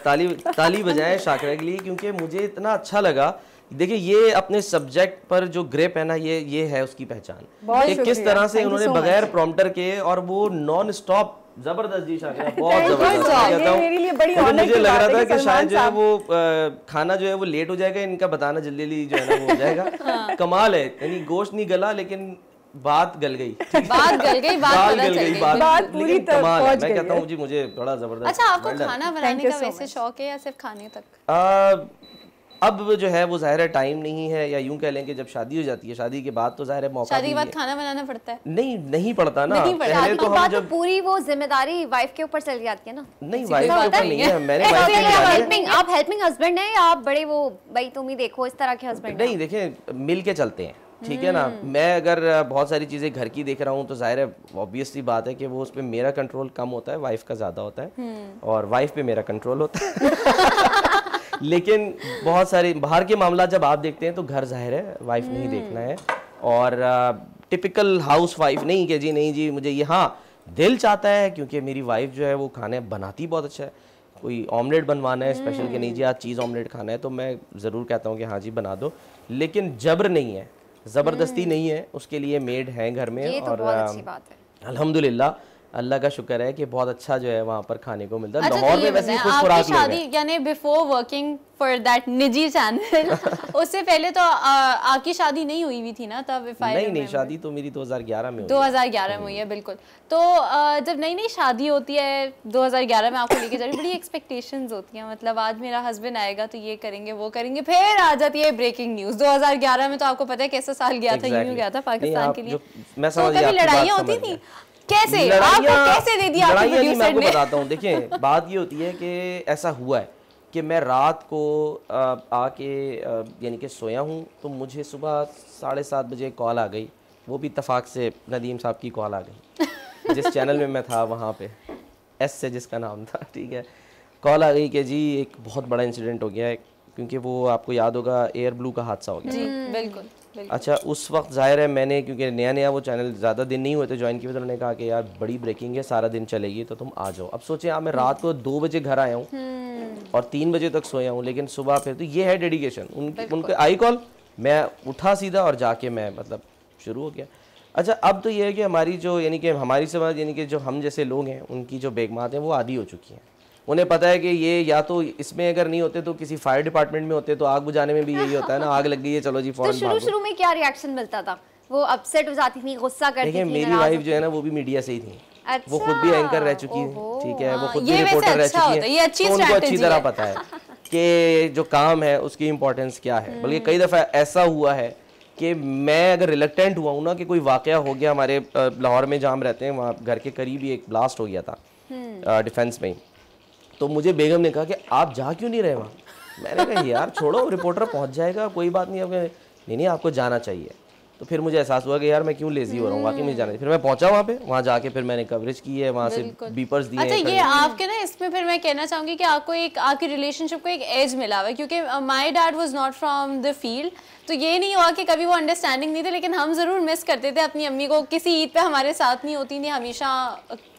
ताली बजाएं शाकरा के लिए, क्योंकि मुझे इतना अच्छा लगा। देखिए, ये अपने सब्जेक्ट पर जो ग्रिप है ना, ये है उसकी पहचान कि किस तरह से उन्होंने बगैर प्रॉम्प्टर के और वो नॉन स्टॉप जबरदस्त जी शाकिरा, बहुत जबरदस्त। कहता हूं मेरे लिए बड़ी ऑनर मुझे की लग रहा बात था है कि कि शायद जो है सलमान वो खाना जो है वो लेट हो जाएगा, इनका बताना जल्दी जल्दी जो है ना वो हो जाएगा। कमाल है, यानी गोश्त नहीं गला लेकिन बात गल गई, बात गल गई, बात दाल पता गल चल गई, गई। बात पूरी लेकिन तरह कमाल है। पहुंच मैं गई कहता है। हूँ जी मुझे बड़ा जबरदस्त। अच्छा, आपको well done। खाना बनाने you का so वैसे much। शौक है या सिर्फ खाने तक? अब जो है वो ज़ाहिर है टाइम नहीं है, या यूं कह लें कि जब शादी हो जाती है, शादी के बाद तो ज़ाहिर है मौका शादी के भी बाद है। खाना बनाना पड़ता है? नहीं पड़ता ना, नहीं पड़ता। पहले शादी तो के हम बाद तो जब पूरी वो जिम्मेदारी वाइफ के ऊपर चली जाती है ना। नहीं ऐसी वाइफ कोई के बात ऊपर नहीं नहीं है। है, मैंने वाइफ ऐसे की आप निकाली है। हेल्पिंग हस्बैंड है या आप बड़े वो भाई तुम ही देखो इस तरह के हस्बैंड? नहीं देखें, मिल के चलते हैं, ठीक है ना। मैं अगर बहुत सारी चीज़ें घर की देख रहा हूँ तो जाहिर है ऑब्वियस सी बात है कि वो उस पर मेरा कंट्रोल कम होता है, वाइफ का ज़्यादा होता है, और वाइफ पे मेरा कंट्रोल होता है। लेकिन बहुत सारे बाहर के मामला जब आप देखते हैं तो घर जाहिर है वाइफ नहीं देखना है, और टिपिकल हाउस वाइफ नहीं कि जी नहीं जी मुझे ये, हाँ दिल चाहता है क्योंकि मेरी वाइफ जो है वो खाने बनाती बहुत अच्छा है, कोई ऑमलेट बनवाना है स्पेशल कि नहीं जी आज चीज़ ऑमलेट खाना है, तो मैं ज़रूर कहता हूँ कि हाँ जी बना दो, लेकिन जबर नहीं है, ज़बरदस्ती नहीं है, उसके लिए मेड हैं घर में। ये तो और बहुत अच्छी बात है, अल्हम्दुलिल्लाह अल्लाह का शुक्र है कि बहुत अच्छा जो है वहाँ पर खाने को मिलता है। अच्छा, लाहौर तो में ये वैसे ही बताएं, खुश खुराक आपकी लोग शादी हैं। यानी बिफोर वर्किंग फॉर दैट निजी चैनल उससे पहले तो आपकी शादी नहीं हुई हुई थी ना तब? नहीं, शादी तो मेरी 2011 में हुई। 2011 में हुई है, बिल्कुल। तो जब नई नई शादी होती है 2011 में आपको लेके जा रही, बड़ी एक्सपेक्टेशंस होती हैं, मतलब आज मेरा हस्बैंड आएगा तो ये करेंगे वो करेंगे, फिर आ जाती है ब्रेकिंग न्यूज़। 2011 में तो आपको पता है कैसा साल गया था, यूं गया था पाकिस्तान के लिए। मैं तो समझ गया, कभी आपकी बात लड़ाइयाँ समझ होती थी? गया। कैसे आपको कैसे दे दिया आपके लड़ाइयाँ नहीं, मैं प्रोड्यूसर आपको ने? बताता हूँ। देखिए बात ये होती है कि ऐसा हुआ है कि मैं रात को आके यानी कि सोया हूँ तो मुझे सुबह 7:30 बजे कॉल आ गई, वो भी इत्तेफाक से नदीम साहब की कॉल आ गई जिस चैनल में मैं था वहाँ पे, एस से जिसका नाम था, ठीक है। कॉल आ गई कि जी एक बहुत बड़ा इंसिडेंट हो गया है, क्योंकि वो आपको याद होगा एयर ब्लू का हादसा हो गया। जी बिल्कुल। अच्छा उस वक्त जाहिर है मैंने, क्योंकि नया वो चैनल ज़्यादा दिन नहीं हुए थे ज्वाइन किए, तो उन्होंने कहा कि यार बड़ी ब्रेकिंग है, सारा दिन चलेगी तो तुम आ जाओ। अब सोचें आप, मैं रात को 2 बजे घर आया हूँ और 3 बजे तक सोया हूँ, लेकिन सुबह फिर, तो ये है डेडिकेशन। उनके आई कॉल, मैं उठा सीधा और जाके मैं मतलब शुरू हो गया। अच्छा अब तो ये है कि हमारी जो यानी कि हमारी समाज यानी कि जो हम जैसे लोग हैं उनकी जो बेगमात हैं वो आदी हो चुकी हैं, उन्हें पता है कि ये या तो इसमें अगर नहीं होते तो किसी फायर डिपार्टमेंट में होते, तो आग बुझाने में भी यही होता है ना, आग लग गई है चलो जी तो फौरन शुरू में क्या रिएक्शन मिलता था? वो अपसेट हो जाती थी, गुस्सा करती देखिए थी? मेरी वाइफ जो है ना वो भी मीडिया से ही थी, अच्छा, वो खुद भी एंकर रह चुकी है, ठीक है, वो खुद भी ये वैसे रिपोर्टर रह अच्छा चुकी होता है, ये है, अच्छी तो उनको अच्छी स्ट्रैटेजी तरह है। पता है कि जो काम है उसकी इम्पोर्टेंस क्या है। बल्कि कई दफ़ा ऐसा हुआ है कि मैं अगर रिलेक्टेंट हुआ हूँ ना कि कोई वाकया हो गया, हमारे लाहौर में जहाँ हम रहते हैं वहाँ घर के करीब ही एक ब्लास्ट हो गया था डिफेंस में, तो मुझे बेगम ने कहा कि आप जा क्यों नहीं रहे वहाँ। मैंने कहा यार छोड़ो, रिपोर्टर पहुँच जाएगा, कोई बात नहीं। अब नहीं आपको जाना चाहिए। तो फिर मुझे एहसास हुआ कि यार मैं क्यों लेजी हो रहा हूँ, वाकई मुझे जाना चाहिए। फिर मैं पहुंचा वहाँ पे, वहाँ जाके फिर मैंने कवरेज की है, वहाँ से बीपर्स दिए। अच्छा ये आपके ना इसमें फिर मैं कहना चाहूँगी कि आपको एक आपकी रिलेशनशिप को एक एज मिला हुआ है, क्योंकि my dad was not from the field, तो ये नहीं हुआ कि कभी वो अंडरस्टैंडिंग नहीं थे, लेकिन हम ज़रूर मिस करते थे अपनी अम्मी को। किसी ईद पे हमारे साथ नहीं होती थी, हमेशा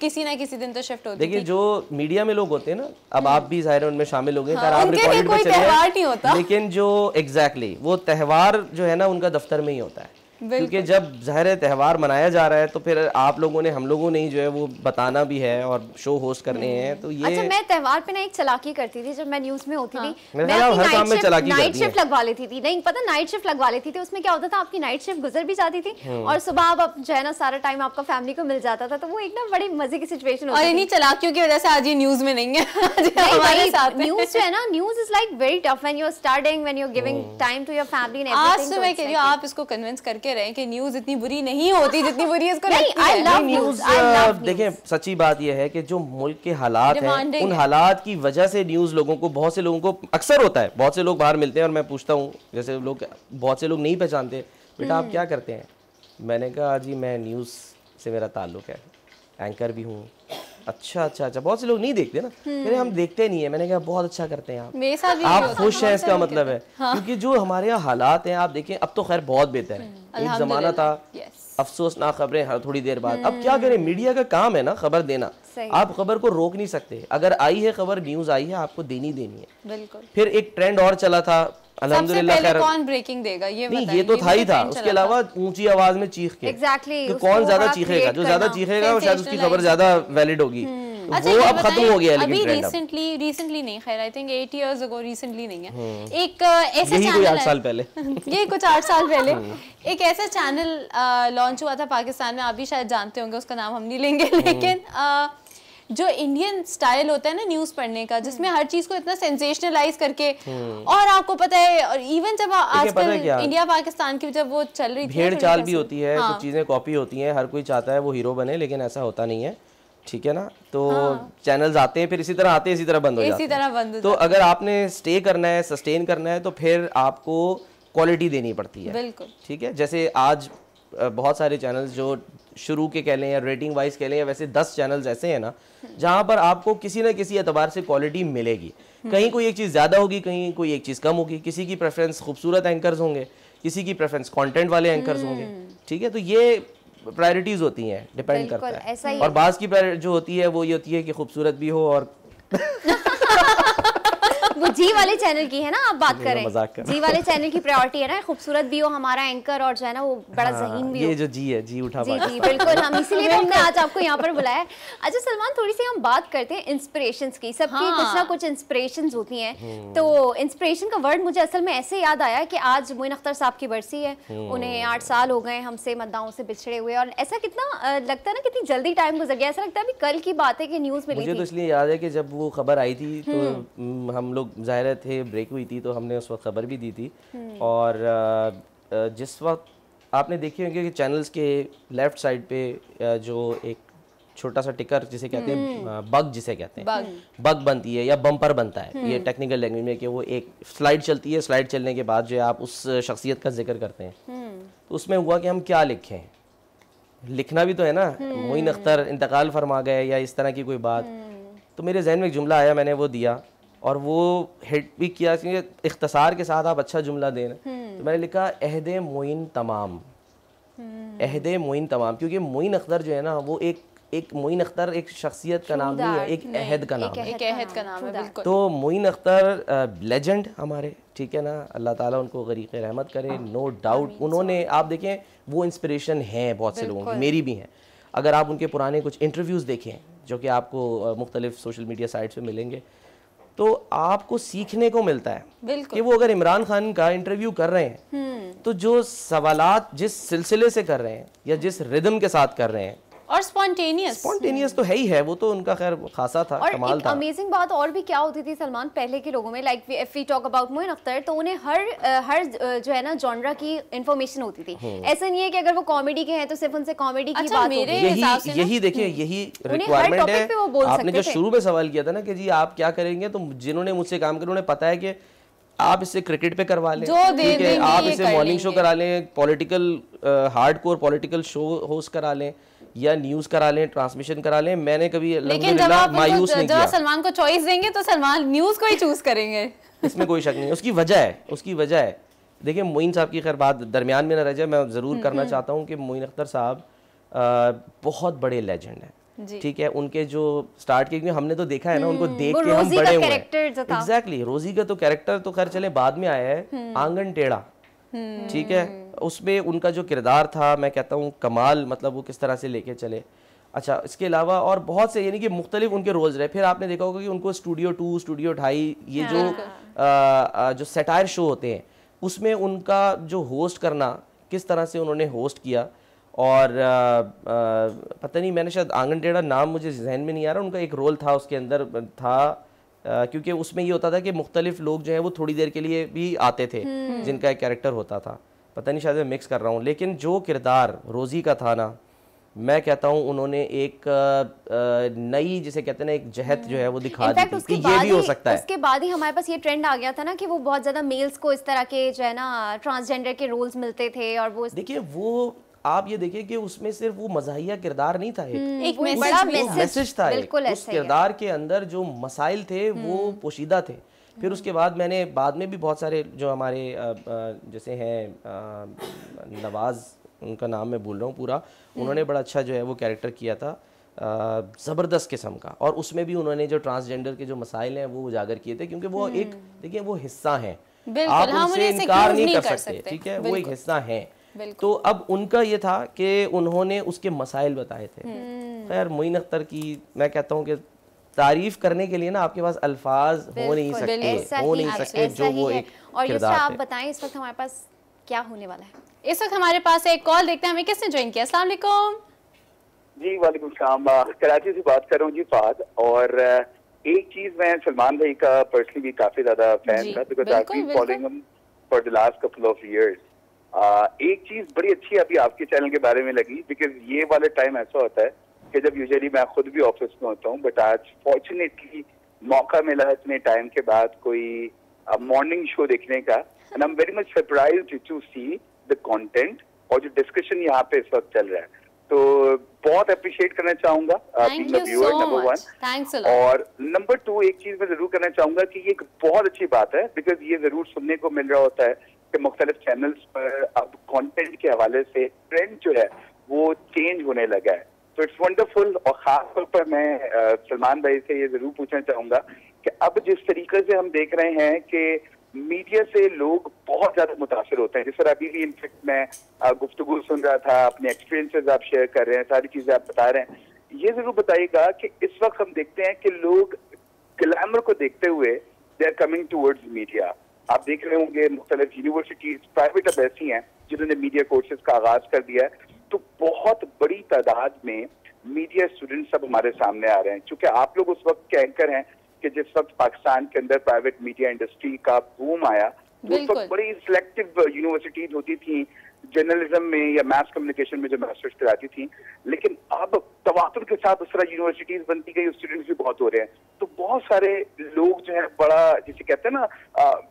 किसी ना किसी दिन तो शिफ्ट होती थी। देखिए जो मीडिया में लोग होते हैं ना, अब आप भी ज़ाहिर है उनमें शामिल हो गए, आप उनके लिए कोई त्यौहार नहीं होता, लेकिन जो एग्जैक्टली वो त्यौहार जो है ना उनका दफ्तर में ही होता है, क्योंकि जब ज़ाहिर त्यौहार मनाया जा रहा है तो फिर आप लोगों ने, हम लोगों ने जो है वो बताना भी है और शो होस्ट करने हैं। तो ये अच्छा मैं त्यौहार पे ना एक चालाकी करती थी जब मैं न्यूज़ में होती थी, मैं हर काम में चालाकी नाइट शिफ्ट लगवा लेती थी। नहीं पता, नाइट शिफ्ट लगवा लेती थी। उसमें क्या होता था, आपकी नाइट शिफ्ट गुजर भी जाती थी और सुबह आप जो है ना सारा टाइम आपका फैमिली को मिल जाता था, तो वो एक ना बड़ी मजे की सिचुएशन होती थी। और इन्हीं चालाकियों की वजह से आज ये न्यूज़ में नहीं है। हमारे साथ न्यूज़ जो है ना, news is like very tough when you are starting, when you are giving time to your family and everything. आज तो मैं कह रही हूँ आप इसको कन्विंस करके रहे कि न्यूज़ इतनी बुरी नहीं होती जितनी बुरी इसको नहीं, लगती है। I love news, I love देखें सच्ची बात यह है कि जो मुल्क के हालात हैं, उन हालात की वजह से न्यूज़ लोगों को, बहुत से लोगों को अक्सर होता है, बहुत से लोग बाहर मिलते हैं और मैं पूछता हूँ, जैसे लोग, बहुत से लोग नहीं पहचानते, बेटा आप क्या करते हैं? मैंने कहा जी मैं न्यूज़ से मेरा ताल्लुक है, एंकर भी हूँ। अच्छा, बहुत से लोग नहीं देखते ना, मेरे हम देखते नहीं है। मैंने कहा बहुत अच्छा करते हैं आप, मेरे साथ भी आप खुश हैं, इसका मतलब है। क्योंकि जो हमारे यहाँ हालात हैं आप देखें, अब तो खैर बहुत बेहतर है। एक जमाना था अफसोसनाक खबरें हर थोड़ी देर बाद, अब क्या करें, मीडिया का काम है ना खबर देना, आप खबर को रोक नहीं सकते। अगर आई है खबर, न्यूज़ आई है, आपको देनी है। बिल्कुल। फिर एक ट्रेंड और चला था अल्हम्दुलिल्लाह खैर कौन ब्रेकिंग देगा ये नहीं, ये तो था ही था। उसके अलावा ऊंची आवाज में चीख के एग्जैक्टली कौन ज्यादा चीखेगा, जो ज्यादा चीखेगा वो शायद उसकी खबर ज्यादा वैलिड होगी। अच्छा, वो अब खत्म हो गया है, लेकिन अभी रिसेंटली नहीं, खैर I think 8 years ago, recently नहीं है, एक ऐसा चैनल 8 साल पहले ये कुछ 8 साल पहले एक ऐसा चैनल लॉन्च हुआ था पाकिस्तान में, आप भी शायद जानते होंगे, उसका नाम हम नहीं लेंगे, लेकिन जो इंडियन स्टाइल होता है ना न्यूज पढ़ने का, जिसमें हर चीज को इतना सेंसेशनलाइज करके, और आपको पता है, और इवन जब आजकल इंडिया पाकिस्तान की जब वो चल रही थी, भेड़ चाल भी होती है, कुछ चीजें कॉपी होती हैं, हर कोई चाहता है वो हीरो बने, लेकिन ऐसा होता नहीं है, ठीक है ना। तो चैनल्स आते हैं, फिर इसी तरह आते हैं, इसी तरह बंद हो जाते हैं। तो अगर आपने स्टे करना है, सस्टेन करना है, तो फिर आपको क्वालिटी देनी पड़ती है, बिल्कुल, ठीक है। जैसे आज बहुत सारे चैनल्स जो शुरू के कह लें या रेटिंग वाइज कह लें, या वैसे 10 चैनल्स ऐसे हैं ना जहां पर आपको किसी न किसी एतबार से क्वालिटी मिलेगी। कहीं कोई एक चीज़ ज़्यादा होगी, कहीं कोई एक चीज़ कम होगी, किसी की प्रेफरेंस खूबसूरत एंकर्स होंगे, किसी की प्रेफरेंस कंटेंट वाले एंकर्स होंगे, ठीक है। तो ये प्रायोरिटीज होती हैं, डिपेंड करता है। और बाज़ की प्रायोरिटी जो होती है वो ये होती है कि खूबसूरत भी हो और वो जी वाले चैनल की है ना आप बात करें, जी वाले चैनल की प्रायोरिटी है ना, खूबसूरत भी हो हमारा एंकर, और जो है ना वो बड़ा ज़हीन भी हो। ये जो जी है, जी उठा जी जी बिल्कुल, हम इसीलिए तो हमने आज आपको यहाँ पर बुलाया। अच्छा सलमान, थोड़ी सी हम बात करते हैं इंस्पिरेशंस की। सबकी कुछ ना कुछ इंस्पिरेशंस होती हैं, तो इंस्पिरेशन का वर्ड मुझे असल में ऐसे याद आया कि आज मोइन अख्तर साहब की बरसी है, उन्हें 8 साल हो गए हमसे मद्दाओं से बिछड़े हुए, और ऐसा कितना लगता है ना, कितनी जल्दी टाइम गुजर गया। ऐसा लगता है अभी कल की बात है कि न्यूज़ मिली थी। मुझे तो इसलिए याद है कि जब वो खबर आई थी तो हम लोग ज़ाहिर थे, ब्रेक हुई थी, तो हमने उस वक्त खबर भी दी थी। और जिस वक्त आपने देखी होंगे कि चैनल्स के लेफ्ट साइड पे जो एक छोटा सा टिकर जिसे कहते हैं, बग जिसे कहते हैं, बग बनती है या बम्पर बनता है, ये टेक्निकल लैंग्वेज में, कि वो एक स्लाइड चलती है, स्लाइड चलने के बाद जो आप उस शख्सियत का जिक्र करते हैं, तो उसमें हुआ कि हम क्या लिखें, लिखना भी तो है ना। मोइन अख्तर इंतकाल फरमा गए या इस तरह की कोई बात, तो मेरे जहन में एक जुमला आया, मैंने वो दिया और वो हिट भी किया, क्योंकि इख्तसार के साथ आप अच्छा जुमला देना। तो मैंने लिखा अहदे मोइन तमाम, अहदे मोइन तमाम, क्योंकि मोइन अख्तर जो है ना वो एक मोइन अख्तर एक शख्सियत का नाम नहीं है, एक अहद का नाम है, एक अहद का नाम है, बिल्कुल। तो मोइन अख्तर लेजेंड हमारे, ठीक है ना, अल्लाह ताला उनको गरीक़ रहमत करे, नो डाउट। उन्होंने, आप देखें, वो इंस्पिरेशन है बहुत से लोगों की, मेरी भी है। अगर आप उनके पुराने कुछ इंटरव्यूज़ देखें जो कि आपको मुख्तलिफ सोशल मीडिया साइट्स पे मिलेंगे, तो आपको सीखने को मिलता है कि वो अगर इमरान खान का इंटरव्यू कर रहे हैं तो जो सवालात जिस सिलसिले से कर रहे हैं या जिस रिदम के साथ कर रहे हैं, और स्पॉन्टेनियस तो है ही है, वो तो उनका खैर खासा था, और कमाल था। अमेजिंग बात और भी क्या होती थी सलमान पहले के लोगों में, like if we talk about Moin Akhtar, तो उन्हें हर जो है ना जॉनरा की इंफॉर्मेशन होती थी। ऐसा नहीं है कि अगर वो कॉमेडी के हैं तो सिर्फ उनसे कॉमेडी की बात होगी। यही देखिए, यही रिक्वायरमेंट है। आपने जो शुरू में सवाल किया था ना कि जी आप क्या करेंगे, तो जिन्होंने मुझसे काम किया उन्हें पता है कि आप इससे क्रिकेट पे करवा लें, ठीक है, आप इसे मॉर्निंग शो करा लें, political hardcore political show host करा लें, या न्यूज़ करा लें, ट्रांसमिशन करा लें। मैंने कभी अल्हम्दुलिल्लाह मायूस नहीं किया। जब सलमान को चॉइस देंगे तो सलमान न्यूज़ को ही चूज करेंगे, इसमें कोई शक नहीं। उसकी वजह है, देखिए मोइन साहब की खैर बात दरमियान में न रह जाए, मैं ज़रूर करना चाहता हूँ कि मोइन अख्तर साहब बहुत बड़े लेजेंड हैं, ठीक है। उनके जो स्टार्ट के, हमने तो देखा है ना, उनको देख के हम बड़े हुए हैं। एग्जैक्टली, रोजी का तो कैरेक्टर तो खैर चले बाद में आया है, आंगन टेढ़ा, ठीक है, उसमें उनका जो किरदार था, मैं कहता हूँ कमाल, मतलब वो किस तरह से लेके चले। अच्छा, इसके अलावा और बहुत से, यानी कि मुख्तलिफ उनके रोल्स रहे। फिर आपने देखा होगा कि उनको स्टूडियो 2, स्टूडियो 2.5, ये जो सेटायर शो होते हैं, उसमें उनका जो होस्ट करना, किस तरह से उन्होंने होस्ट किया। और पता नहीं, मैंने शायद आंगन टेढ़ा नाम मुझे जहन में नहीं आ रहा, उनका एक रोल था उसके अंदर था, क्योंकि उसमें ये होता था कि मुख्तलिफ लोग जो हैं वो थोड़ी देर के लिए भी आते थे, जिनका एक कैरेक्टर होता था। पता नहीं, शायद मैं मिक्स कर रहा हूँ, लेकिन जो किरदार रोज़ी का था ना, मैं कहता हूँ उन्होंने एक नई, जिसे कहते हैं ना, एक जहत जो है वो दिखा दी थी कि ये भी हो सकता है। उसके बाद ही हमारे पास ये ट्रेंड आ गया था ना कि वो बहुत ज़्यादा मेल्स को इस तरह के जो है ना ट्रांसजेंडर के रोल्स मिलते थे। और वो देखिए, वो आप ये देखिए कि उसमें सिर्फ वो मज़ाहिया किरदार नहीं था, एक बड़ा मैसेज था, उस किरदार के अंदर जो मसाइल थे वो पोशीदा थे। फिर उसके बाद मैंने बाद में भी बहुत सारे जो हमारे जैसे हैं नवाज़, उनका नाम मैं भूल रहा हूँ पूरा, उन्होंने बड़ा अच्छा जो है वो कैरेक्टर किया था, ज़बरदस्त किस्म का। और उसमें भी उन्होंने जो ट्रांसजेंडर के जो मसाइल हैं वो उजागर किए थे, क्योंकि वो एक, देखिए, वो हिस्सा हैं, आप उनसे इनकार नहीं कर सकते, ठीक है, वो एक हिस्सा है। तो अब उनका ये था कि उन्होंने उसके मसाइल बताए थे। खैर मोइन अख्तर की मैं कहता हूँ कि तारीफ करने के लिए ना आपके पास अल्फाज हो नहीं सकते जो वो एक और ये आप बताएं इस वक्त हमारे पास क्या होने वाला है? इस वक्त हमारे पास एक कॉल देखते हैं, हमें किसने ज्वाइन किया। अस्सलाम वालेकुम। जी वालेकुम सलाम, कराची से बात कर रहा हूँ जी फाद। और एक चीज मैं सलमान भाई का पर्सनली भी काफी ज्यादा फैन था, because I been following him for the last couple of years. एक चीज बड़ी अच्छी अभी आपके चैनल के बारे में लगी, बिकॉज ये वाला टाइम ऐसा होता है कि जब यूजुअली मैं खुद भी ऑफिस में होता हूँ, बट आज फॉर्चुनेटली मौका मिला इतने टाइम के बाद कोई मॉर्निंग शो देखने का, and I am very much surprised to see the content और जो डिस्कशन यहाँ पे इस वक्त चल रहा है। तो बहुत अप्रिशिएट करना चाहूंगा बीइंग अ व्यूअर, नंबर 1। और नंबर 2 एक चीज मैं जरूर करना चाहूंगा कि ये एक बहुत अच्छी बात है, बिकॉज ये जरूर सुनने को मिल रहा होता है कि मुख्तलिफ चैनल्स पर अब कंटेंट के हवाले से ट्रेंड जो है वो चेंज होने लगा है। तो इट्स वंडरफुल। और खास तौर पर मैं सलमान भाई से ये जरूर पूछना चाहूंगा कि अब जिस तरीके से हम देख रहे हैं कि मीडिया से लोग बहुत ज्यादा मुतासर होते हैं, जिस तरह अभी भी इनफेक्ट मैं गुफ्तगू सुन रहा था, अपने एक्सपीरियंसेस आप शेयर कर रहे हैं, सारी चीजें आप बता रहे हैं, ये जरूर बताइएगा कि इस वक्त हम देखते हैं कि लोग ग्लैमर को देखते हुए they are coming towards media. आप देख रहे होंगे मुख्तलिफ यूनिवर्सिटीज प्राइवेट अब ऐसी हैं जिन्होंने मीडिया कोर्सेज का आगाज कर दिया है, तो बहुत बड़ी तादाद में मीडिया स्टूडेंट्स सब हमारे सामने आ रहे हैं। चूंकि आप लोग उस वक्त के एंकर हैं कि जिस वक्त पाकिस्तान के अंदर प्राइवेट मीडिया इंडस्ट्री का बूम आया, उस वक्त बड़ी सिलेक्टिव यूनिवर्सिटीज होती थी जर्नलिज्म में या मास कम्युनिकेशन में जो मास्टर्स कराती थी, लेकिन अब तवातुर के साथ उस तरह यूनिवर्सिटीज बनती गई, स्टूडेंट्स भी बहुत हो रहे हैं। तो बहुत सारे लोग जो है बड़ा जिसे कहते हैं ना